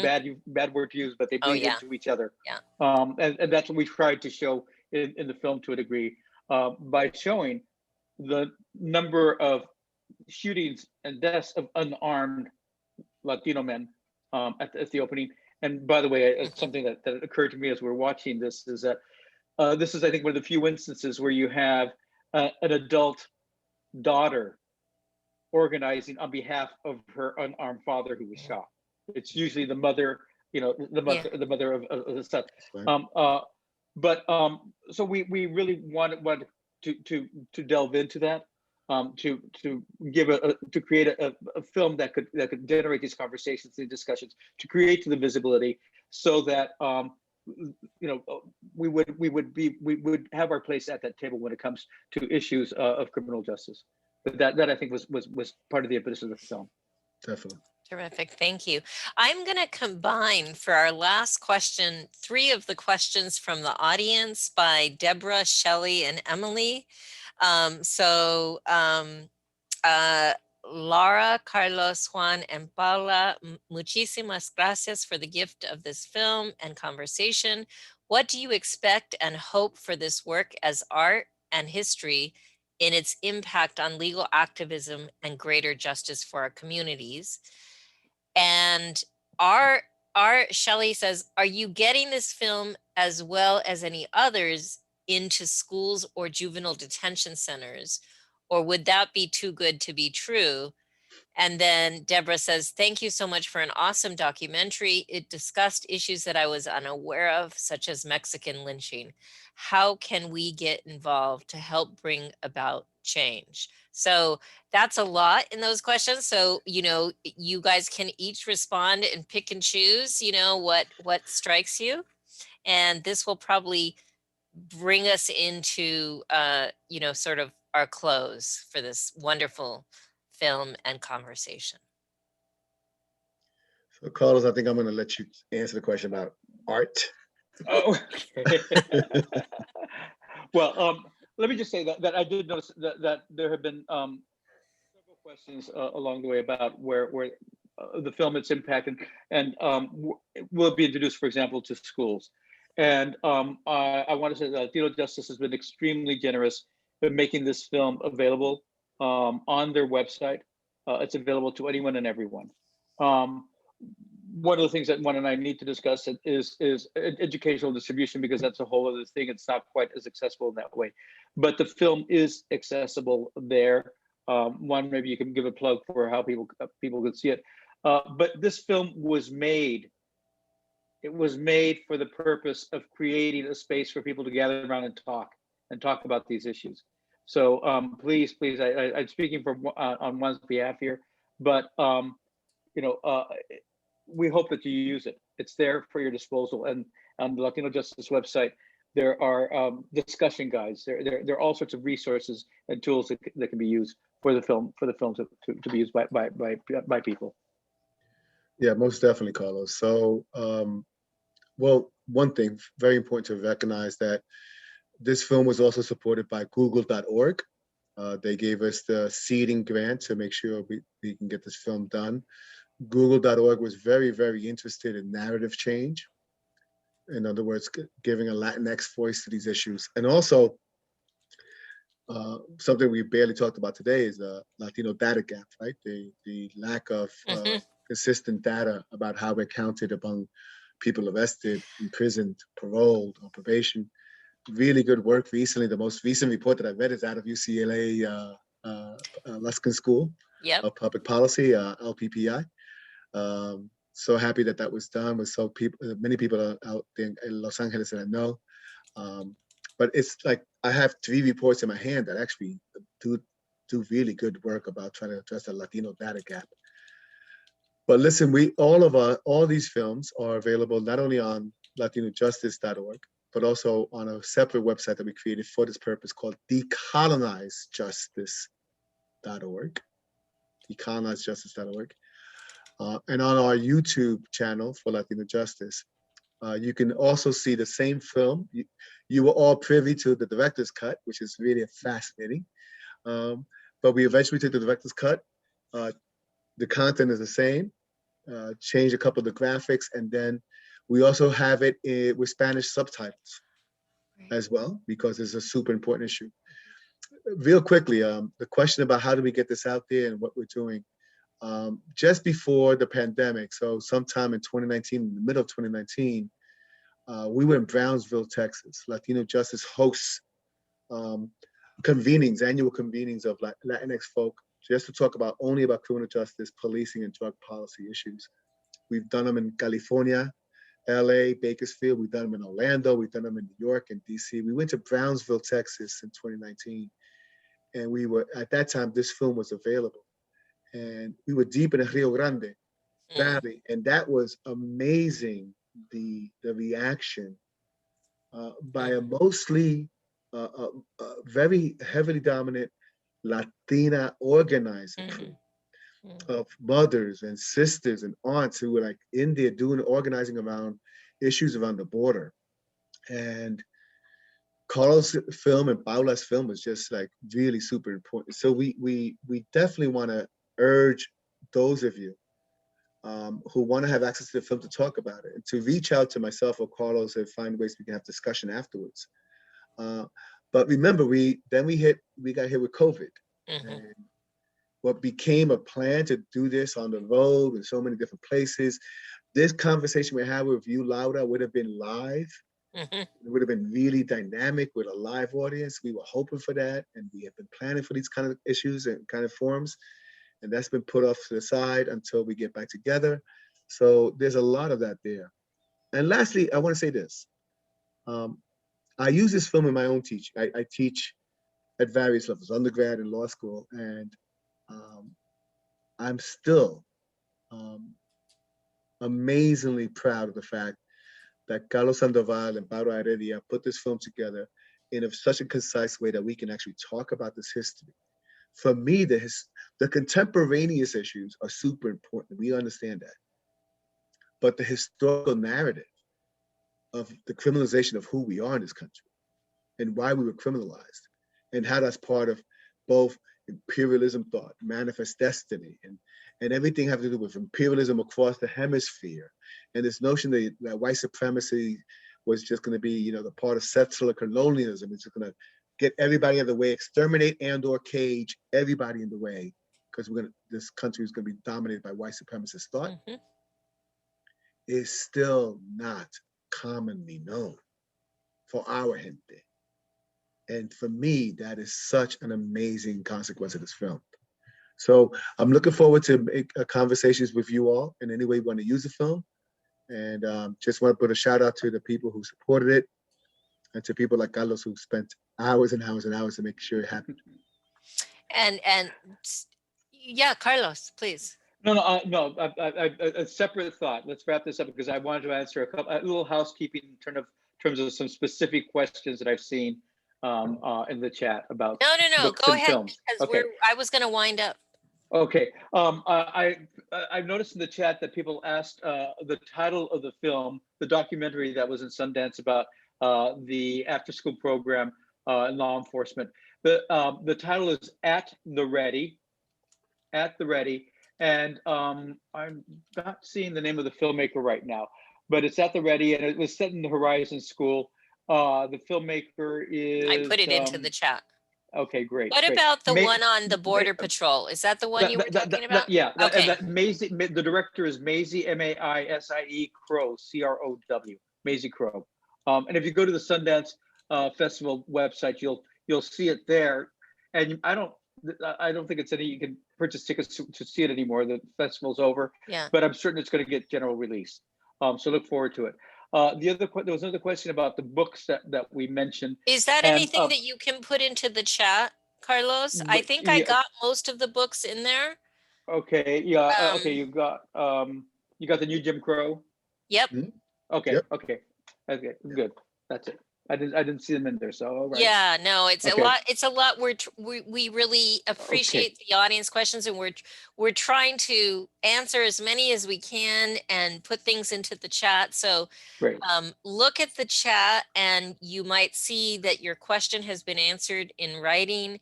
bad word to use, but they bleed into each other. And that's what we tried to show in the film to a degree, by showing the number of shootings and deaths of unarmed Latino men at the opening. And by the way, it's something that occurred to me as we're watching this, is that this is, I think, one of the few instances where you have an adult daughter organizing on behalf of her unarmed father who was shot. It's usually the mother, the mother of the son. Right. So we really wanted to delve into that, to give to create a film that could generate these conversations, these discussions, to create the visibility, so that we would have our place at that table when it comes to issues of criminal justice. But that I think was part of the impetus of the film. Definitely. Terrific. Thank you. I'm going to combine for our last question 3 of the questions from the audience by Deborah, Shelley, and Emily. Laura, Carlos, Juan, and Paula, muchísimas gracias for the gift of this film and conversation. What do you expect and hope for this work as art and history in its impact on legal activism and greater justice for our communities? And our Shelley says, are you getting this film as well as any others into schools or juvenile detention centers? Or would that be too good to be true? And then Deborah says, thank you so much for an awesome documentary. It discussed issues that I was unaware of, such as Mexican lynching. How can we get involved to help bring about change? So that's a lot in those questions. So, you guys can each respond and pick and choose, what strikes you. And this will probably bring us into, sort of our close for this wonderful film and conversation. So, Carlos, I think I'm going to let you answer the question about art. Oh, okay. Well, let me just say that I did notice that there have been several questions along the way about where the film, its impact, and will it be introduced, for example, to schools. And I want to say that LatinoJustice has been extremely generous in making this film available on their website. It's available to anyone and everyone. One of the things that Juan and I need to discuss is educational distribution, because that's a whole other thing. It's not quite as accessible in that way, but the film is accessible there. Juan, maybe you can give a plug for how people could see it. But this film was made. It was made for the purpose of creating a space for people to gather around and talk about these issues. So please, I'm speaking on Juan's behalf here, but we hope that you use it. It's there for your disposal. And on the LatinoJustice website, there are discussion guides. There are all sorts of resources and tools that can be used for the film to be used by people. Yeah, most definitely, Carlos. So, well, one thing very important to recognize that this film was also supported by Google.org. They gave us the seeding grant to make sure we can get this film done. Google.org was very, very interested in narrative change. In other words, giving a Latinx voice to these issues. And also, something we barely talked about today is the Latino data gap, right? The lack of consistent data about how we're counted among people arrested, imprisoned, paroled, on probation. Really good work recently. The most recent report that I read is out of UCLA Luskin School of Public Policy, LPPI. So happy that was done with many people out there in Los Angeles that I know. But it's like I have 3 reports in my hand that actually do really good work about trying to address the Latino data gap. But listen, all these films are available not only on LatinoJustice.org, but also on a separate website that we created for this purpose called decolonizejustice.org. Decolonizejustice.org. And on our YouTube channel for LatinoJustice, you can also see the same film. You were all privy to the director's cut, which is really fascinating. But we eventually took the director's cut. The content is the same, change a couple of the graphics, and then we also have it with Spanish subtitles as well, because it's a super important issue. Real quickly, the question about how do we get this out there and what we're doing. Just before the pandemic, so sometime in 2019, in the middle of 2019, we were in Brownsville, Texas. LatinoJustice hosts annual convenings of Latinx folk just to talk about only about criminal justice, policing, and drug policy issues. We've done them in California, LA, Bakersfield. We've done them in Orlando. We've done them in New York and DC. We went to Brownsville, Texas in 2019. And we were, at that time, this film was available. And we were deep in the Rio Grande Valley. And that was amazing, the reaction by a mostly very heavily dominant Latina organizing crew of mothers and sisters and aunts who were like in there doing organizing around issues around the border. And Carlos' film and Paula's film was just like really super important. So we definitely want to urge those of you who want to have access to the film to talk about it and to reach out to myself or Carlos and find ways we can have discussion afterwards. But remember, we got hit with COVID. And what became a plan to do this on the road in so many different places, this conversation we had with you, Laura, would have been live. It would have been really dynamic with a live audience. We were hoping for that, and we have been planning for these kind of issues and kind of forums, and that's been put off to the side until we get back together. So there's a lot of that there. And lastly, I want to say this. I use this film in my own teaching. I teach at various levels, undergrad and law school, and I'm still amazingly proud of the fact that Carlos Sandoval and Paula Heredia put this film together in such a concise way that we can actually talk about this history. For me, the contemporaneous issues are super important. We understand that. But the historical narrative of the criminalization of who we are in this country and why we were criminalized and how that's part of both imperialism thought, manifest destiny, and everything having to do with imperialism across the hemisphere. And this notion that white supremacy was just going to be, the part of settler colonialism. It's just going to get everybody out of the way, exterminate and/or cage everybody in the way, because this country is going to be dominated by white supremacist thought. Is still not commonly known for our gente. And for me, that is such an amazing consequence of this film. So I'm looking forward to conversations with you all in any way you want to use the film. And just want to put a shout out to the people who supported it and to people like Carlos who spent hours and hours and hours to make sure it happened. And yeah, Carlos, please. No, a separate thought. Let's wrap this up because I wanted to answer a little housekeeping in terms of some specific questions that I've seen in the chat about No, books go and ahead, films. because Okay. I was going to wind up. Okay. I've noticed in the chat that people asked the title of the film, the documentary that was in Sundance about the after-school program in law enforcement. The title is At the Ready. At the Ready. And I'm not seeing the name of the filmmaker right now, but it's At the Ready, and it was set in the Horizon School. The filmmaker is... I put it into the chat. Okay, great. What great. about the one on the Border Patrol? Is that the one you were talking about? Yeah. Okay. And Maisie, the director is Maisie, M-A-I-S-I-E, Crow, C-R-O-W, Maisie Crow. And if you go to the Sundance Festival website, you'll see it there. And I don't think it's you can purchase tickets to see it anymore. The festival's over. Yeah. But I'm certain it's going to get general release. So look forward to it. There was another question about the books that we mentioned. Is that anything that you can put into the chat, Carlos? I think I got most of the books in there. Okay. Yeah. Okay. You got the new Jim Crow. Yep. Okay. Yep. Okay. Good. That's it. I didn't see them in there. So all right. Yeah, no, it's Okay. a lot. It's a lot. We really appreciate the audience questions, and we're trying to answer as many as we can and put things into the chat. So Great. Look at the chat, and you might see that your question has been answered in writing.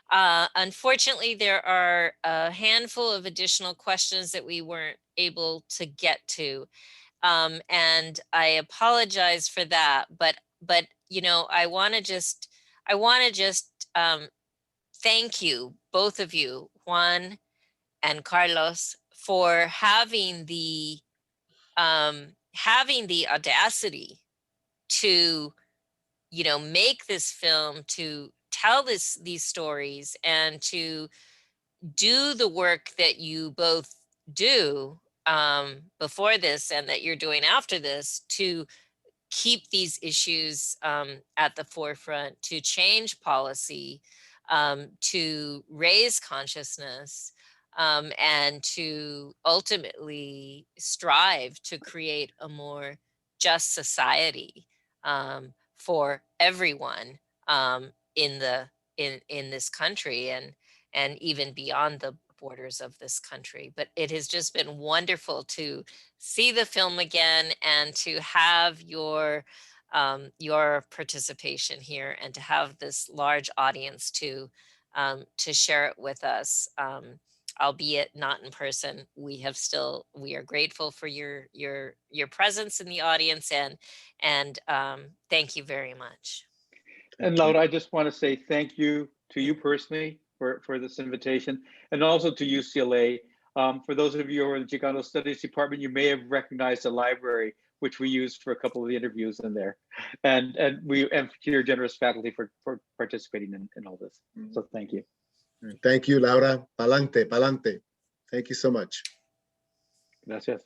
Unfortunately, there are a handful of additional questions that we weren't able to get to, and I apologize for that. But I want to just thank you, both of you, Juan and Carlos, for having the audacity to, make this film, to tell these stories, and to do the work that you both do before this and that you're doing after this to keep these issues at the forefront, to change policy, to raise consciousness, and to ultimately strive to create a more just society for everyone in this country and even beyond the borders of this country. But it has just been wonderful to see the film again and to have your participation here and to have this large audience to share it with us, albeit not in person. We are grateful for your presence in the audience, and thank you very much. And Laura, I just want to say thank you to you personally for this invitation, and also to UCLA. For those of you who are in the Chicano Studies Department, you may have recognized the library, which we used for a couple of the interviews in there, and to your generous faculty for participating in all this. So thank you. Thank you, Laura. Palante, palante. Thank you so much. Gracias.